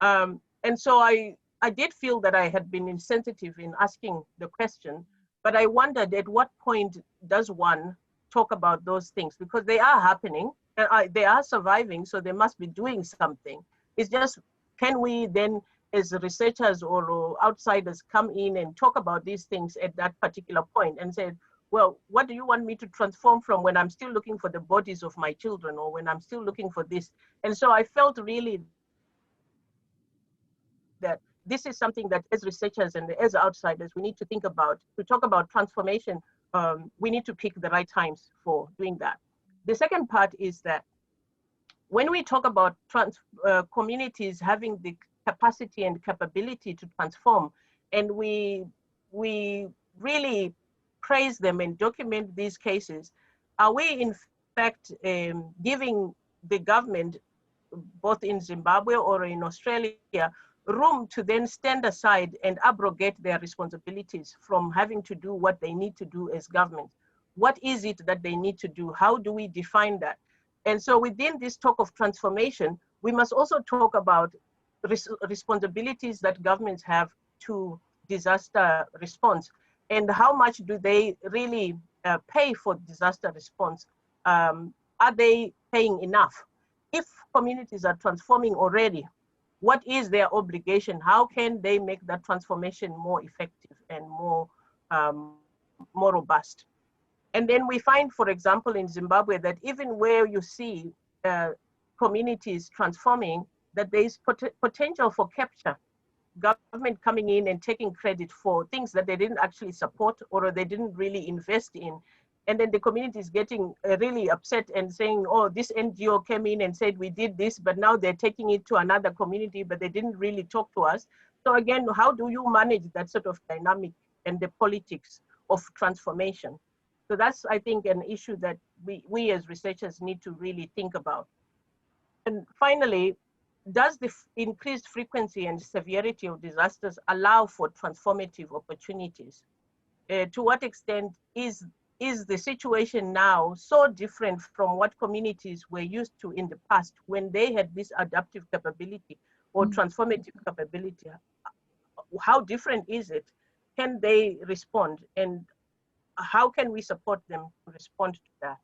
And so I did feel that I had been insensitive in asking the question, but I wondered at what point does one talk about those things? Because they are happening, and they are surviving, so they must be doing something. It's just, can we then, as researchers or outsiders, come in and talk about these things at that particular point and say, well, what do you want me to transform from when I'm still looking for the bodies of my children, or when I'm still looking for this? And so I felt really that this is something that as researchers and as outsiders, we need to think about. To talk about transformation, we need to pick the right times for doing that. The second part is that when we talk about communities having the capacity and capability to transform, and we really praise them and document these cases, are we in fact giving the government, both in Zimbabwe or in Australia, room to then stand aside and abrogate their responsibilities from having to do what they need to do as government? What is it that they need to do? How do we define that? And so within this talk of transformation, we must also talk about responsibilities that governments have to disaster response, and how much do they really pay for disaster response? Are they paying enough? If communities are transforming already, what is their obligation? How can they make that transformation more effective and more robust? And then we find, for example, in Zimbabwe, that even where you see communities transforming, that there is potential for capture. Government coming in and taking credit for things that they didn't actually support or they didn't really invest in. And then the community is getting really upset and saying, oh, this NGO came in and said we did this, but now they're taking it to another community, but they didn't really talk to us. So again, how do you manage that sort of dynamic and the politics of transformation? So that's, I think, an issue that we as researchers need to really think about. And finally, does the increased frequency and severity of disasters allow for transformative opportunities? To what extent is the situation now so different from what communities were used to in the past when they had this adaptive capability or transformative capability? How different is it? Can they respond? And how can we support them to respond to that?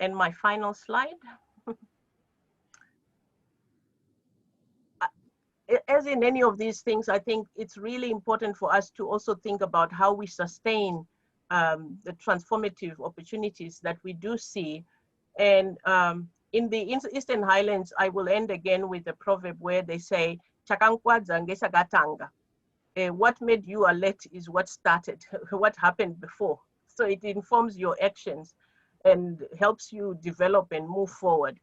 And my final slide. As in any of these things, I think it's really important for us to also think about how we sustain the transformative opportunities that we do see. And in the Eastern Highlands, I will end again with a proverb where they say, "Chakankwadza ngesakatanga." What made you alert is what started, what happened before. So it informs your actions and helps you develop and move forward.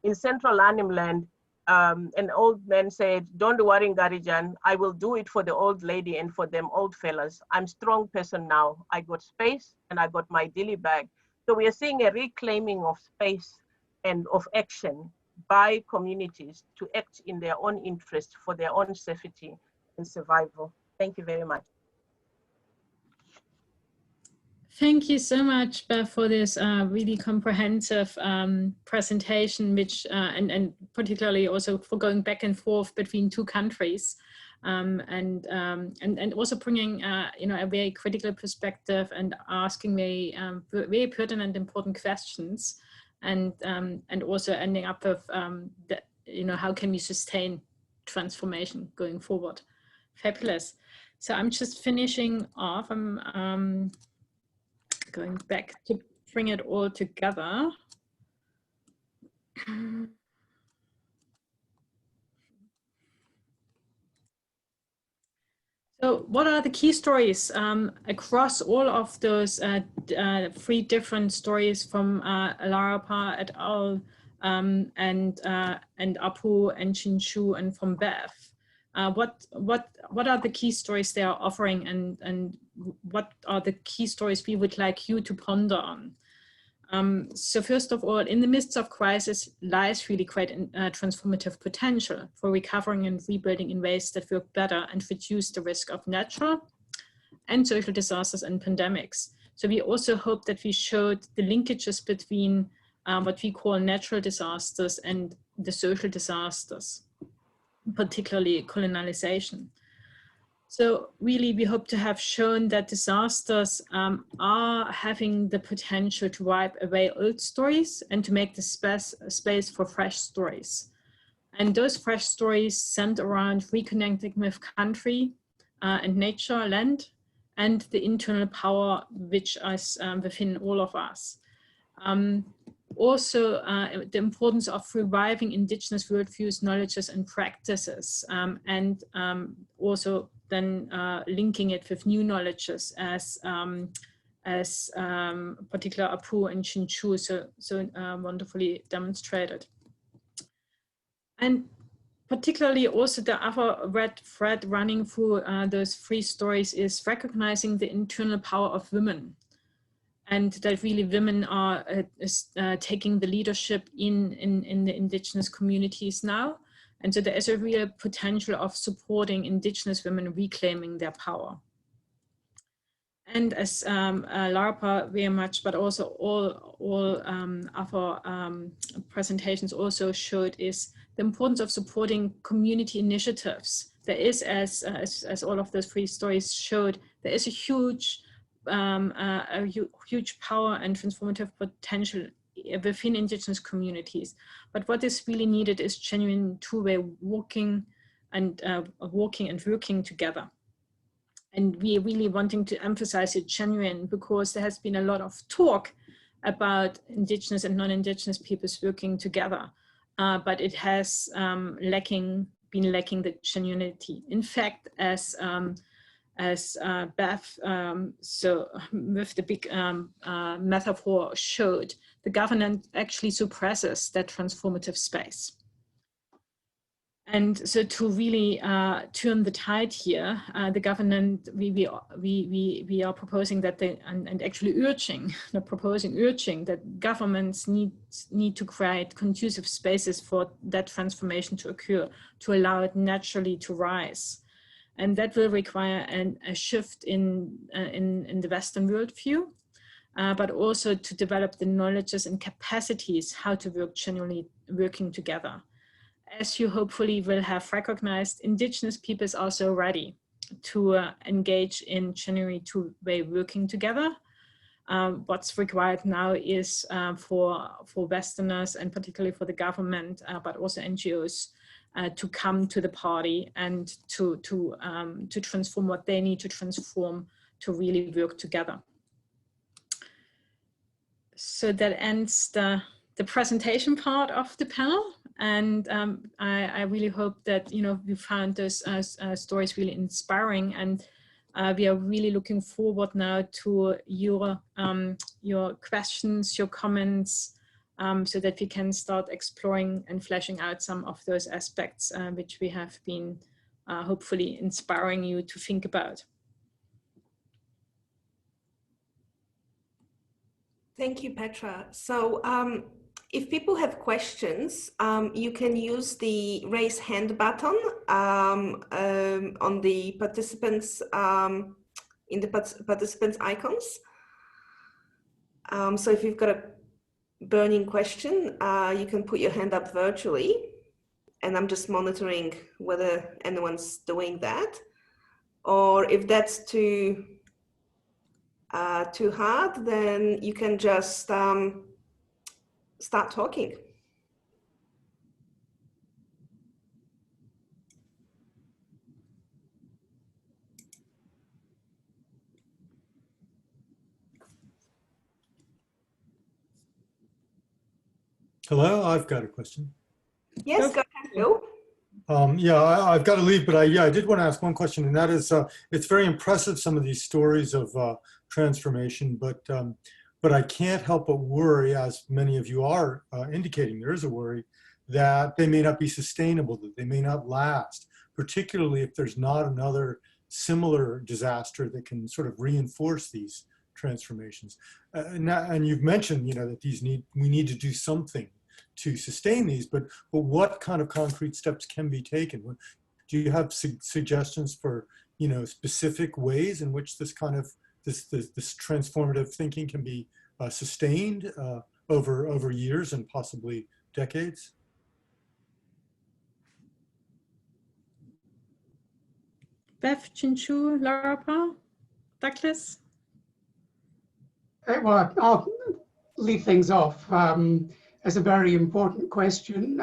In Central Arnhem Land, an old man said, "Don't worry, Ngarijan, I will do it for the old lady and for them old fellas. I'm strong person now. I got space and I got my dilly bag." So we are seeing a reclaiming of space and of action by communities to act in their own interest for their own safety and survival. Thank you very much. Thank you so much, Bev, for this really comprehensive presentation, which and particularly also for going back and forth between two countries, and also bringing you know, a very critical perspective and asking very pertinent, important questions, and also ending up with you know, how can we sustain transformation going forward? Fabulous. So I'm just finishing off. I'm going back to bring it all together. So what are the key stories across all of those 3 different stories from Läwurrpa et al. And Apu'u and Chinchu and from Bev? What are the key stories they are offering, and what are the key stories we would like you to ponder on? So first of all, in the midst of crisis lies really quite transformative potential for recovering and rebuilding in ways that work better and reduce the risk of natural and social disasters and pandemics. So we also hope that we showed the linkages between what we call natural disasters and the social disasters, particularly colonialization. So really, we hope to have shown that disasters are having the potential to wipe away old stories and to make the space for fresh stories. And those fresh stories centered around reconnecting with country and nature, land, and the internal power which is within all of us. Also, the importance of reviving indigenous worldviews, knowledges, and practices, and also then linking it with new knowledges as particular Apu'u and Chinchu so wonderfully demonstrated. And particularly also the other red thread running through those 3 stories is recognizing the internal power of women, and that really women are taking the leadership in the indigenous communities now. And so there is a real potential of supporting indigenous women reclaiming their power. And as Läwurrpa very much, but also all other presentations also showed, is the importance of supporting community initiatives. There is, as all of those 3 stories showed, there is a huge power and transformative potential within indigenous communities. But what is really needed is genuine two-way working and working together. And we are really wanting to emphasize it genuine, because there has been a lot of talk about indigenous and non-indigenous peoples working together, but it has been lacking the genuinity. In fact, as Bev, so with the big metaphor showed, the government actually suppresses that transformative space. And so to really turn the tide here, the government, we are proposing that and actually urging, not proposing, urging that governments need to create conducive spaces for that transformation to occur, to allow it naturally to rise. And that will require a shift in the Western worldview, but also to develop the knowledges and capacities how to work genuinely working together. As you hopefully will have recognized, indigenous peoples are so ready to engage in genuinely two-way working together. What's required now is for Westerners, and particularly for the government, but also NGOs, to come to the party and to transform what they need to transform to really work together. So that ends the presentation part of the panel, and I really hope that you found those stories really inspiring, and we are really looking forward now to your questions, your comments, so that we can start exploring and fleshing out some of those aspects which we have been hopefully inspiring you to think about. Thank you, Petra. So if people have questions, you can use the raise hand button on the participants, in the participants icons. So if you've got a burning question, you can put your hand up virtually, and I'm just monitoring whether anyone's doing that. Or if that's too hard, then you can just start talking. Hello, I've got a question. Yes, go ahead, Phil. Yeah, I've got to leave, but I did want to ask one question, and that is, it's very impressive, some of these stories of transformation, but I can't help but worry, as many of you are indicating, there is a worry that they may not be sustainable, that they may not last, particularly if there's not another similar disaster that can sort of reinforce these transformations. And you've mentioned, that we need to do something to sustain these, but what kind of concrete steps can be taken? Do you have suggestions for, specific ways in which this kind of this transformative thinking can be sustained over years and possibly decades? Bev, Chinchu, Läwurrpa, Douglas? Well, I'll lead things off. It's a very important question.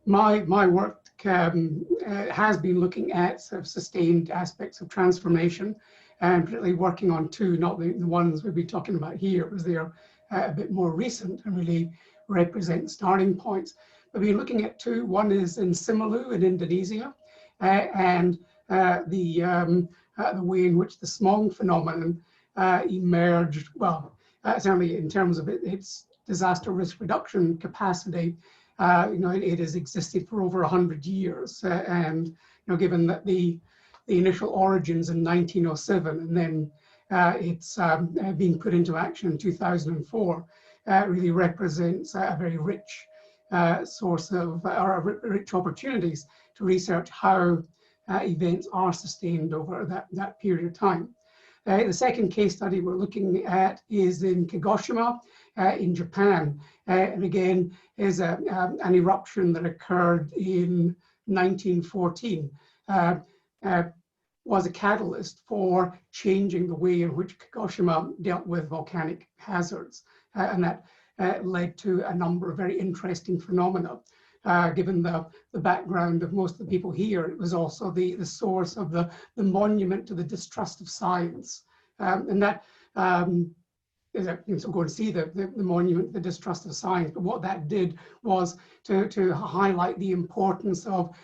My work has been looking at sort of sustained aspects of transformation, and particularly working on two, not the ones we'll be talking about here, because they're a bit more recent and really represent starting points. But we're looking at two. One is in Simeulue in Indonesia, and the way in which the smog phenomenon emerged, well, certainly in terms of its disaster risk reduction capacity, it has existed for over 100 years. And given that the initial origins in 1907, and then it's being put into action in 2004, really represents a very rich source of, or rich opportunities to research how events are sustained over that period of time. The second case study we're looking at is in Kagoshima in Japan, and again is an eruption that occurred in 1914. Was a catalyst for changing the way in which Kagoshima dealt with volcanic hazards, and that led to a number of very interesting phenomena. Given the background of most of the people here, it was also the source of the monument to the distrust of science. And that so go and see the monument, the distrust of science. But what that did was to highlight the importance of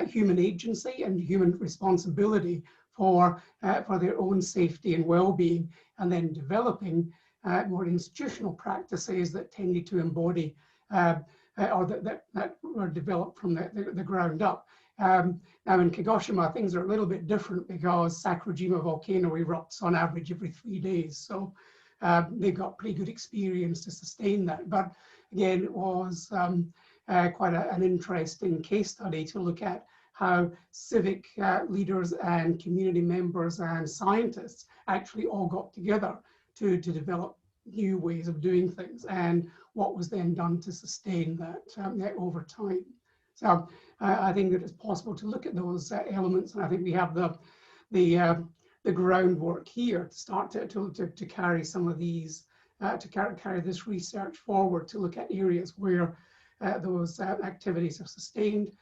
human agency and human responsibility for their own safety and well-being, and then developing more institutional practices that tended to embody or that were developed from the ground up. Now in Kagoshima, things are a little bit different because Sakurajima volcano erupts on average every 3 days. So they've got pretty good experience to sustain that. But again, it was quite an interesting case study to look at how civic leaders and community members and scientists actually all got together to develop new ways of doing things, and what was then done to sustain that over time. So I think that it's possible to look at those elements, and I think we have the groundwork here to start to carry some of these, to carry this research forward, to look at areas where those activities are sustained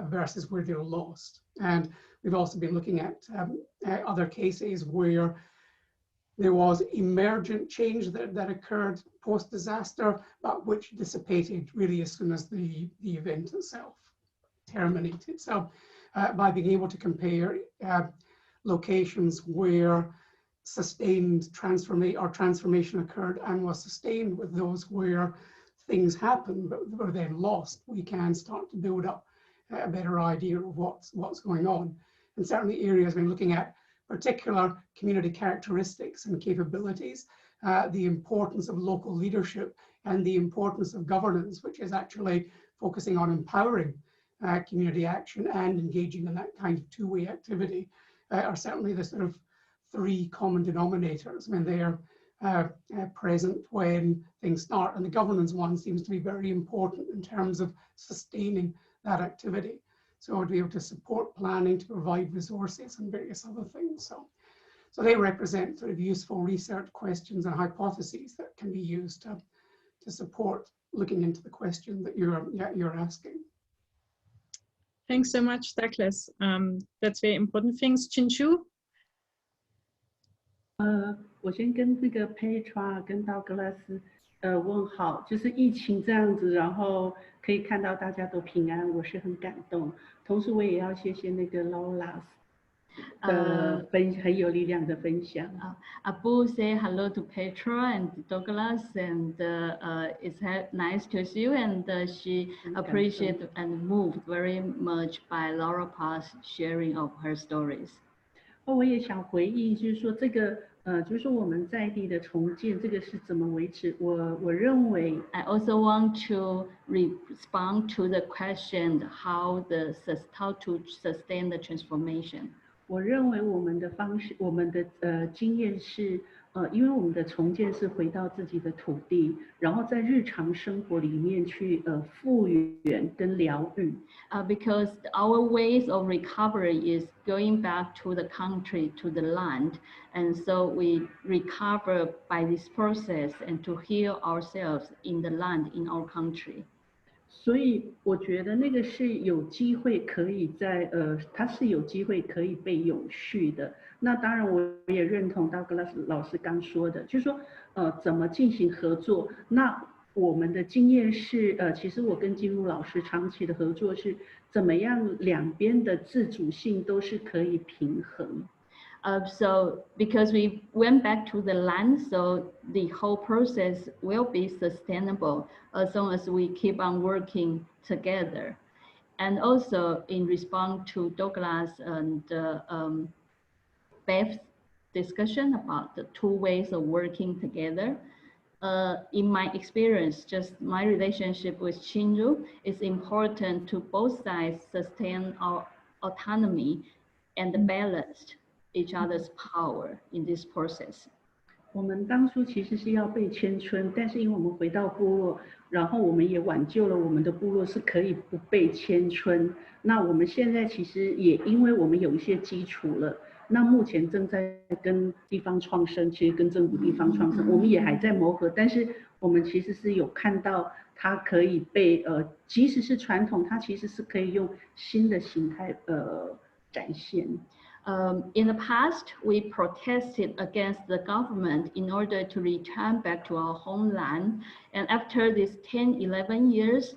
versus where they're lost. And we've also been looking at other cases where there was emergent change that occurred post-disaster, but which dissipated really as soon as the event itself terminated. So by being able to compare locations where sustained transformation occurred and was sustained with those where things happened but were then lost, we can start to build up a better idea of what's going on. And certainly areas we're looking at particular community characteristics and capabilities, the importance of local leadership and the importance of governance, which is actually focusing on empowering community action and engaging in that kind of two-way activity, are certainly the sort of three common denominators. I mean, they're present when things start. And the governance one seems to be very important in terms of sustaining that activity. So to be able to support planning, to provide resources and various other things. So they represent sort of useful research questions and hypotheses that can be used to support looking into the question that you're asking. Thanks so much, Douglas. That's very important things. Chinchu? 我先跟这个 Petra 跟Douglas问好，就是疫情这样子，然后可以看到大家都平安，我是很感动。同时我也要谢谢那个 Lola 很有力量的分享。Apu'u say hello to Petra and Douglas, and it's nice to see you. And she appreciated and moved very much by Läwurrpa's sharing of her stories. 我也想回应，就是说这个就是说我们在地的重建，这个是怎么维持？我认为 I also want to respond to the question how to sustain the transformation. 我认为我们的方式，我们的经验是，因为我们的重建是回到自己的土地，然后在日常生活里面去复原跟疗愈。Because our ways of recovery is going back to the country, to the land, and so we recover by this process and to heal ourselves in the land, in our country. 所以我觉得那个是有机会可以在它是有机会可以被永续的。那当然我也认同到Douglas老师刚说的，就是说怎么进行合作。那我们的经验是其实我跟金如老师长期的合作是怎么样两边的自主性都是可以平衡。So because we went back to the land, so the whole process will be sustainable as long as we keep on working together. And also in response to Douglas and Bev's discussion about the two ways of working together, in my experience, just my relationship with Chinru, it's important to both sides sustain our autonomy and balance each other's power in this process. 我们当初其实是要被迁村，但是因为我们回到部落，然后我们也挽救了我们的部落是可以不被迁村。那我们现在其实也因为我们有一些基础了，那目前正在跟地方创生，其实跟政府地方创生，我们也还在磨合，但是我们其实是有看到它可以被即使是传统，它其实是可以用新的形态展现。In the past, we protested against the government in order to return back to our homeland. And after these 10, 11 years,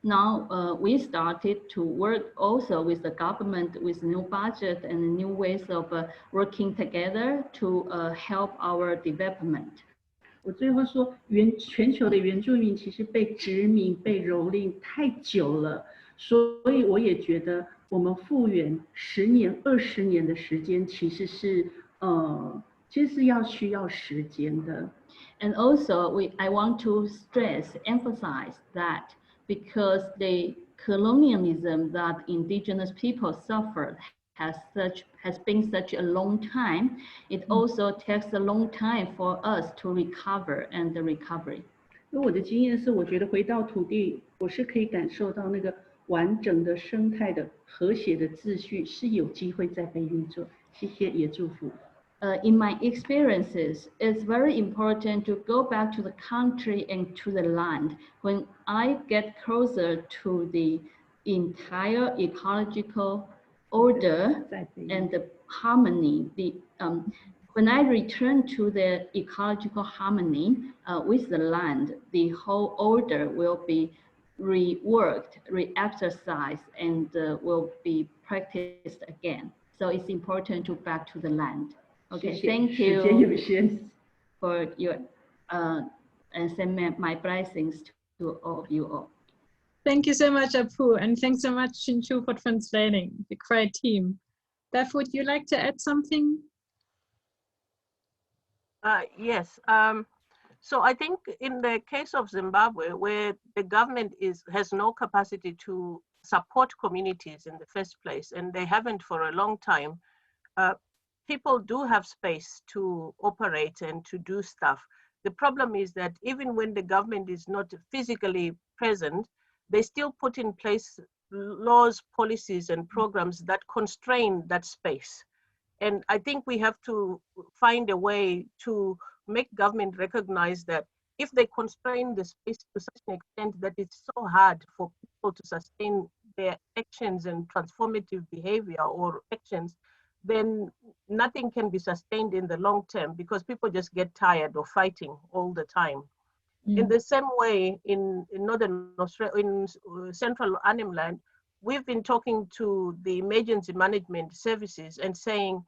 now we started to work also with the government with new budget and new ways of working together to help our development. 我最后说，全球的原住民其实被殖民、被蹂躏太久了，所以我也觉得我们复原10年、20年的时间，其实是需要时间的。And also, I want to emphasize that because the colonialism that indigenous people suffered has been such a long time, it also takes a long time for us to recover and the recovery. 因为我的经验是，我觉得回到土地，我是可以感受到那个完整的生态的和谐的秩序是有机会再被运作。谢谢，也祝福。In my experiences, it's very important to go back to the country and to the land. When I get closer to the entire ecological order and the harmony, when I return to the ecological harmony with the land, the whole order will be reworked, re-exercised, and will be practiced again. So it's important to back to the land. Okay, thank you for your and send my blessings to all of you all. Thank you so much, Apu'u, and thanks so much, Chinchu, for translating. The great team. Bev, would you like to add something? Yes. So I think in the case of Zimbabwe, where the government has no capacity to support communities in the first place, and they haven't for a long time, people do have space to operate and to do stuff. The problem is that even when the government is not physically present, they still put in place laws, policies, and programs that constrain that space. And I think we have to find a way to make government recognize that if they constrain the space to such an extent that it's so hard for people to sustain their actions and transformative behavior or actions, then nothing can be sustained in the long term because people just get tired of fighting all the time. In the same way, in Northern Australia, in Central Arnhem Land, we've been talking to the emergency management services and saying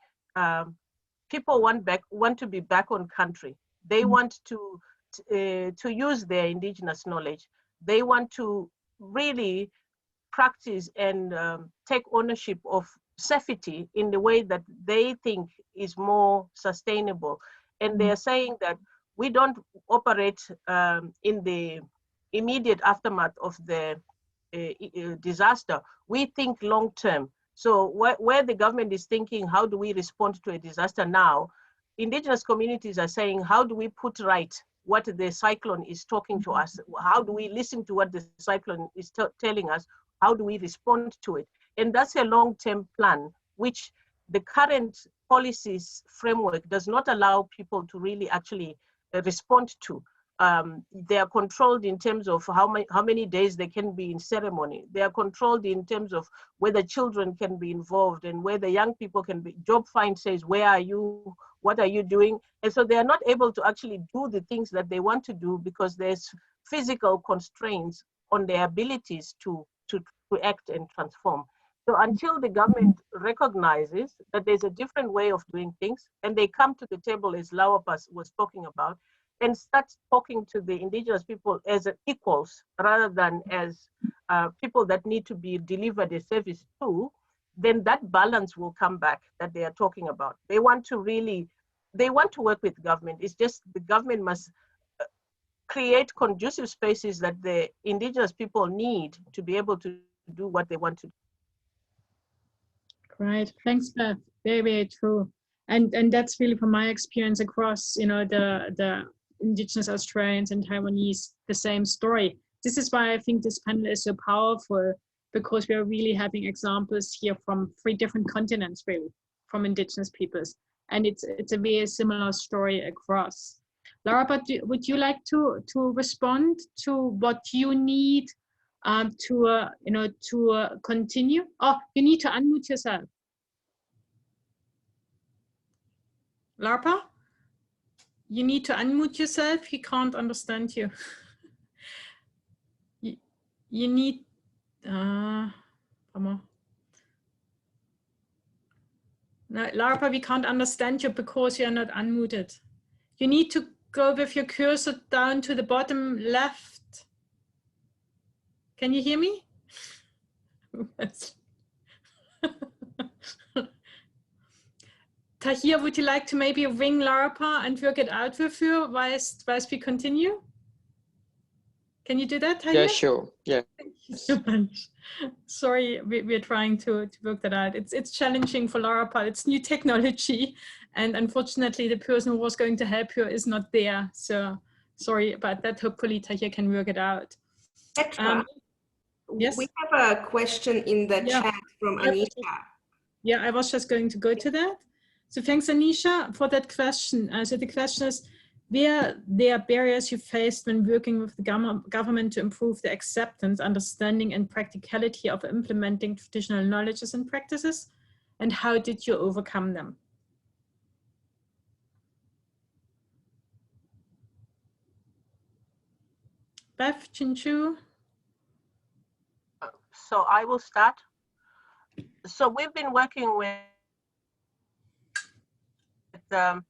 people want to be back on country. They want to use their indigenous knowledge. They want to really practice and take ownership of safety in the way that they think is more sustainable. And they're saying that we don't operate in the immediate aftermath of the disaster. We think long term. So where the government is thinking, how do we respond to a disaster now? Indigenous communities are saying, how do we put right what the cyclone is talking to us? How do we listen to what the cyclone is telling us? How do we respond to it? And that's a long-term plan, which the current policies framework does not allow people to really actually respond to. They are controlled in terms of how many days they can be in ceremony. They are controlled in terms of whether children can be involved and whether young people can be. Job Find says, where are you? What are you doing? And so they are not able to actually do the things that they want to do because there's physical constraints on their abilities to act and transform. So until the government recognizes that there's a different way of doing things and they come to the table, as Läwurrpa was talking about, and start talking to the indigenous people as equals rather than as people that need to be delivered a service to, then that balance will come back that they are talking about. They want to work with government. It's just the government must create conducive spaces that the indigenous people need to be able to do what they want to do. Great, thanks, Bev. Very, very true. And that's really from my experience across, the indigenous Australians and Taiwanese, the same story. This is why I think this panel is so powerful, because we are really having examples here from 3 different continents, really, from indigenous peoples. And it's a very similar story across. Läwurrpa, would you like to respond to what you need to continue? Oh, you need to unmute yourself. Läwurrpa, you need to unmute yourself. He can't understand you. You need, no, Läwurrpa, we can't understand you because you're not unmuted. You need to go with your cursor down to the bottom left. Can you hear me? Tahir, would you like to maybe ring Läwurrpa and work it out with you whilst we continue? Can you do that, Tahir? Yeah, sure. Yeah. Thank you so much. Sorry, we're trying to work that out. It's challenging for Läwurrpa. It's new technology, and unfortunately, the person who was going to help you is not there. So sorry about that. Hopefully, Tahir can work it out. Petra, yes, we have a question in the chat from Anisha. Yeah, I was just going to go to that. So thanks, Anisha, for that question. So the question is, were there barriers you faced when working with the government to improve the acceptance, understanding, and practicality of implementing traditional knowledges and practices? And how did you overcome them? Bev, Chinchu? So I will start. So we've been working with the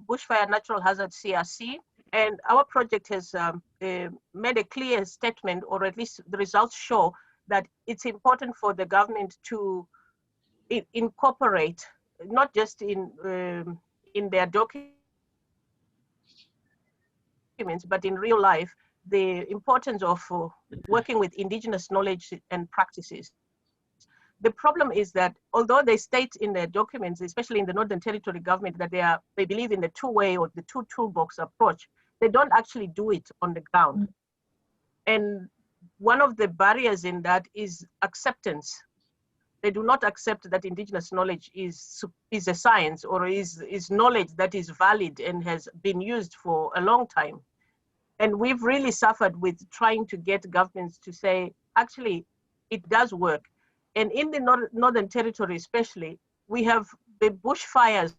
Bushfire Natural Hazard CRC, and our project has made a clear statement, or at least the results show that it's important for the government to incorporate, not just in their documents, but in real life, the importance of working with indigenous knowledge and practices. The problem is that although they state in their documents, especially in the Northern Territory government, that they believe in the two-way or the two toolbox approach, they don't actually do it on the ground. And one of the barriers in that is acceptance. They do not accept that indigenous knowledge is a science or is knowledge that is valid and has been used for a long time. And we've really suffered with trying to get governments to say, actually, it does work. And in the Northern Territory especially, we have the bushfires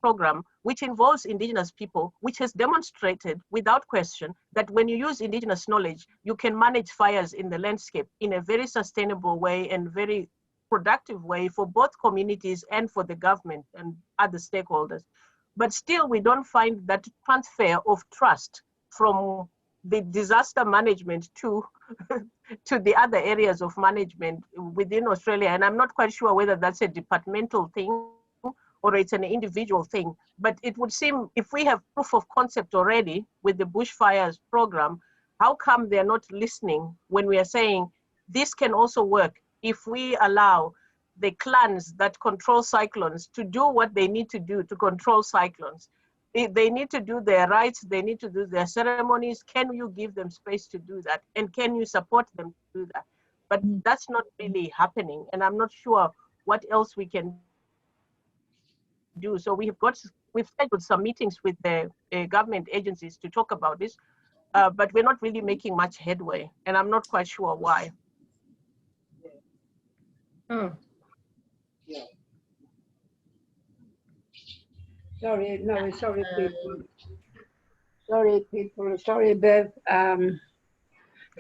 program, which involves indigenous people, which has demonstrated without question that when you use indigenous knowledge, you can manage fires in the landscape in a very sustainable way and very productive way for both communities and for the government and other stakeholders. But still, we don't find that transfer of trust from the disaster management to the other areas of management within Australia. And I'm not quite sure whether that's a departmental thing or it's an individual thing. But it would seem if we have proof of concept already with the bushfires program, how come they're not listening when we are saying this can also work if we allow the clans that control cyclones to do what they need to do to control cyclones? They need to do their rites, they need to do their ceremonies. Can you give them space to do that? And can you support them to do that? But that's not really happening. And I'm not sure what else we can do. So we've scheduled some meetings with the government agencies to talk about this, but we're not really making much headway. And I'm not quite sure why. Oh. Yeah. Sorry, no, sorry, people. Sorry, people. Sorry, Bev. Can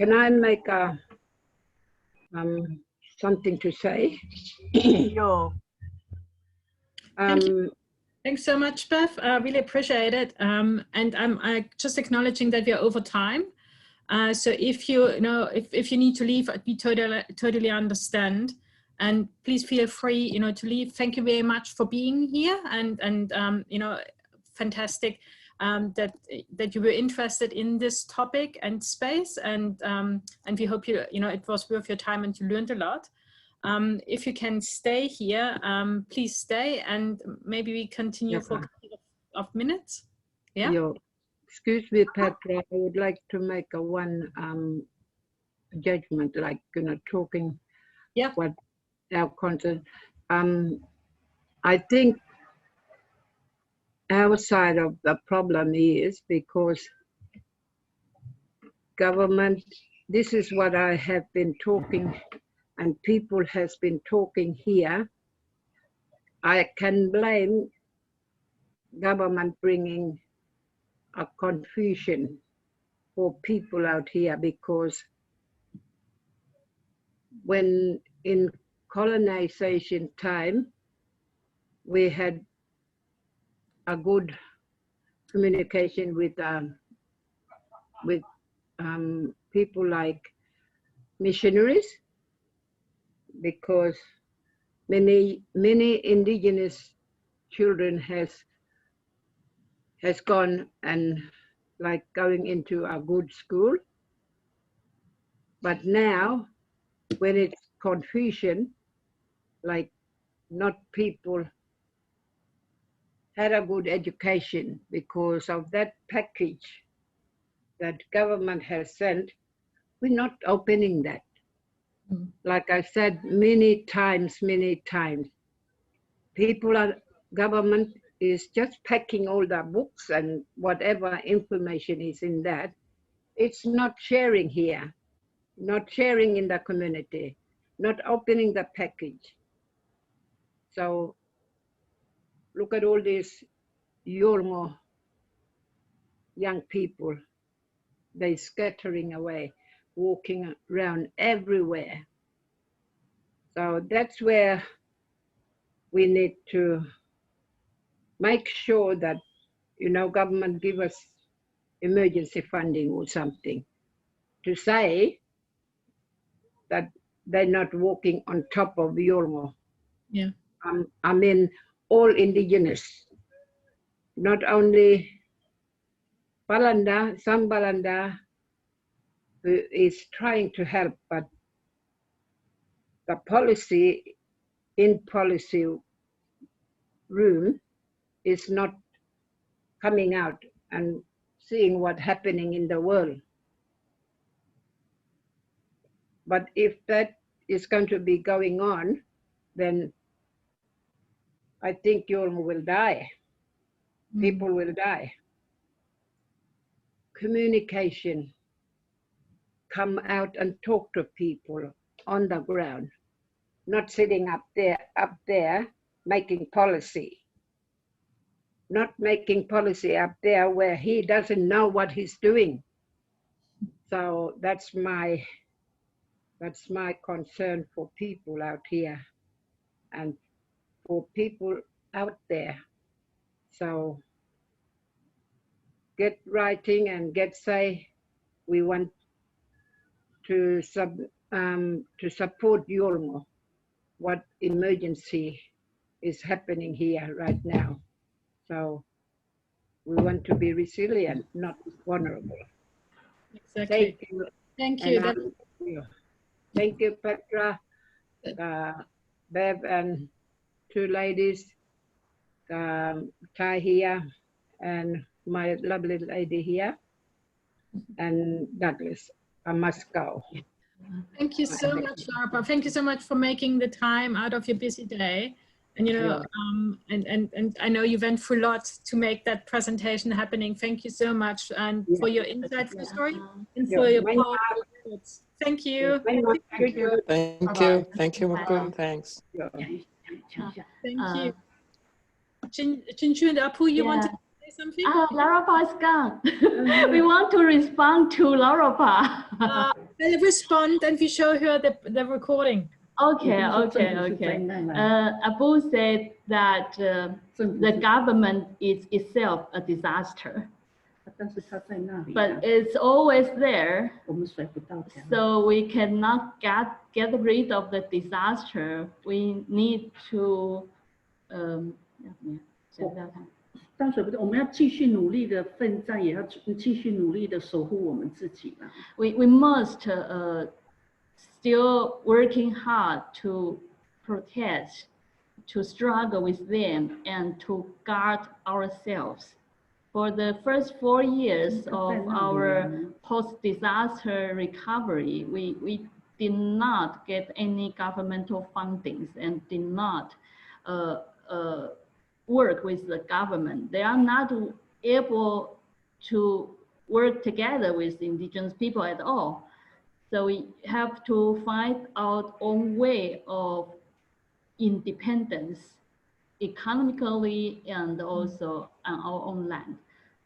I make something to say? Sure. Thanks so much, Bev. I really appreciate it. And I'm just acknowledging that we are over time. So if you if you need to leave, we totally understand. And please feel free, to leave. Thank you very much for being here, and fantastic that you were interested in this topic and space, and we hope it was worth your time and you learned a lot. If you can stay here, please stay, and maybe we continue for a couple of minutes. Yeah. Yo, excuse me, Petra. I would like to make one judgment, like talking. Yeah. What our content. I think our side of the problem is because government. This is what I have been talking. And people has been talking here. I can blame government bringing a confusion for people out here, because when in colonization time, we had a good communication with people like missionaries, because many indigenous children has gone and like going into a good school. But now when it's confusion, like not people had a good education because of that package that government has sent, we're not opening that. Like I said many times, government is just packing all the books and whatever information is in that. It's not sharing here, not sharing in the community, not opening the package. So look at all these Yolnu young people, they scattering away, walking around everywhere. So that's where we need to make sure that, government give us emergency funding or something to say that they're not walking on top of Yolnu. Yeah. I mean, all indigenous, not only Balanda, some Balanda who is trying to help, but the policy in policy room is not coming out and seeing what's happening in the world. But if that is going to be going on, then I think Yolnu will die. People will die. Communication, come out and talk to people on the ground, not sitting up there making policy. Not making policy up there where he doesn't know what he's doing. So that's my concern for people out here and for people out there. So get writing and get say, we want to support Yolnu, what emergency is happening here right now. So we want to be resilient, not vulnerable. Exactly. Thank you. Thank you. Thank you, Petra, Bev, and two ladies, Thai here, and my lovely lady here, and Douglas. I must go. Thank you so much, Läwurrpa. Thank you so much for making the time out of your busy day. And you know, and I know you went through a lot to make that presentation happening. Thank you so much, and for your insightful story and for your powerful words. Thank you. Thank you. Thank you, Apu'u. Thanks. Thank you. Chinchu and Apu'u, you want to say something? Läwurrpa is gone. We want to respond to Läwurrpa. I'll respond and we show her the recording. Okay. Apu'u said that the government is itself a disaster, but it's always there. So we cannot get rid of the disaster. We need to 淡水不对，我们要继续努力的奋战，也要继续努力的守护我们自己啦。We must still working hard to protect, to struggle with them, and to guard ourselves. For the first 4 years of our post-disaster recovery, we did not get any governmental fundings and did not work with the government. They are not able to work together with indigenous people at all. So we have to find our own way of independence economically and also on our own land.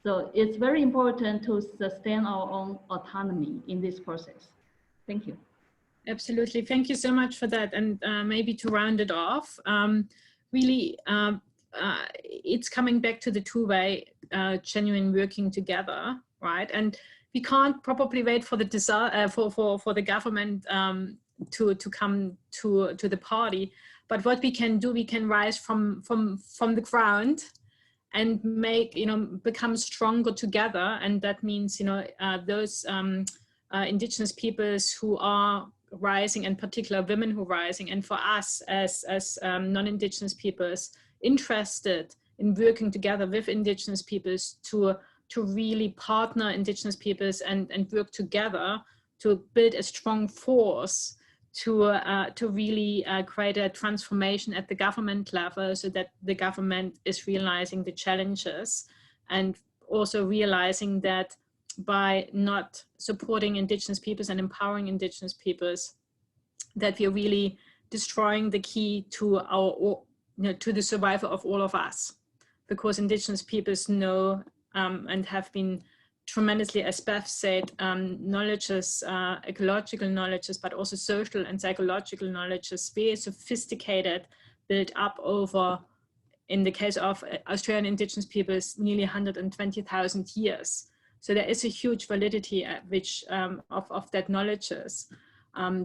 So it's very important to sustain our own autonomy in this process. Thank you. Absolutely. Thank you so much for that. And maybe to round it off, really, it's coming back to the two-way genuine working together, right? And we can't probably wait for the for the government to come to the party. But what we can do, we can rise from the ground and make, become stronger together. And that means, those indigenous peoples who are rising, in particular women who are rising, and for us as non-indigenous peoples interested in working together with indigenous peoples to really partner indigenous peoples and work together to build a strong force to really create a transformation at the government level, so that the government is realizing the challenges and also realizing that by not supporting indigenous peoples and empowering indigenous peoples, that we are really destroying the key to our, to the survival of all of us, because indigenous peoples know and have been tremendously, as Bev said, knowledges, ecological knowledges, but also social and psychological knowledges, very sophisticated, built up over, in the case of Australian indigenous peoples, nearly 120,000 years. So there is a huge validity at which of that knowledges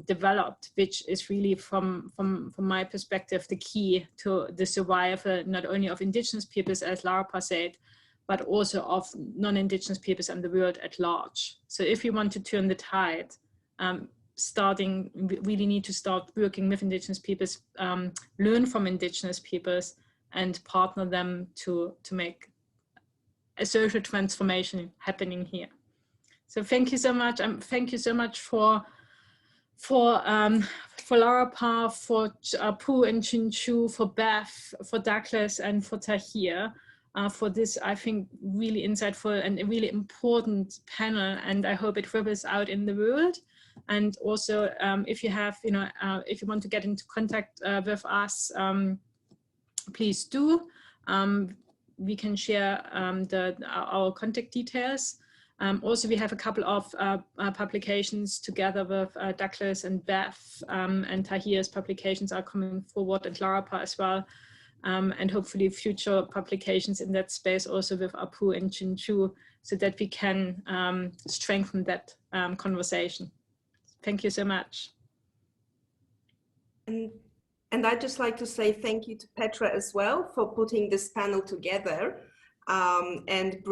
developed, which is really from my perspective the key to the survival not only of indigenous peoples, as Läwurrpa said, but also of non-indigenous peoples and the world at large. So if we want to turn the tide, really need to start working with indigenous peoples, learn from indigenous peoples, and partner them to make a social transformation happening here. So thank you so much. Thank you so much for Läwurrpa, for Apu'u and Chinchu, for Bev, for Douglas, and for Tahir, for this, I think, really insightful and a really important panel. And I hope it ripples out in the world. And also, if you have, if you want to get into contact with us, please do. We can share our contact details. Also, we have a couple of publications together with Douglas and Bev, and Tahir's publications are coming forward, and Läwurrpa as well. And hopefully future publications in that space also with Apu'u and Chinchu, so that we can strengthen that conversation. Thank you so much. And I'd just like to say thank you to Petra as well for putting this panel together and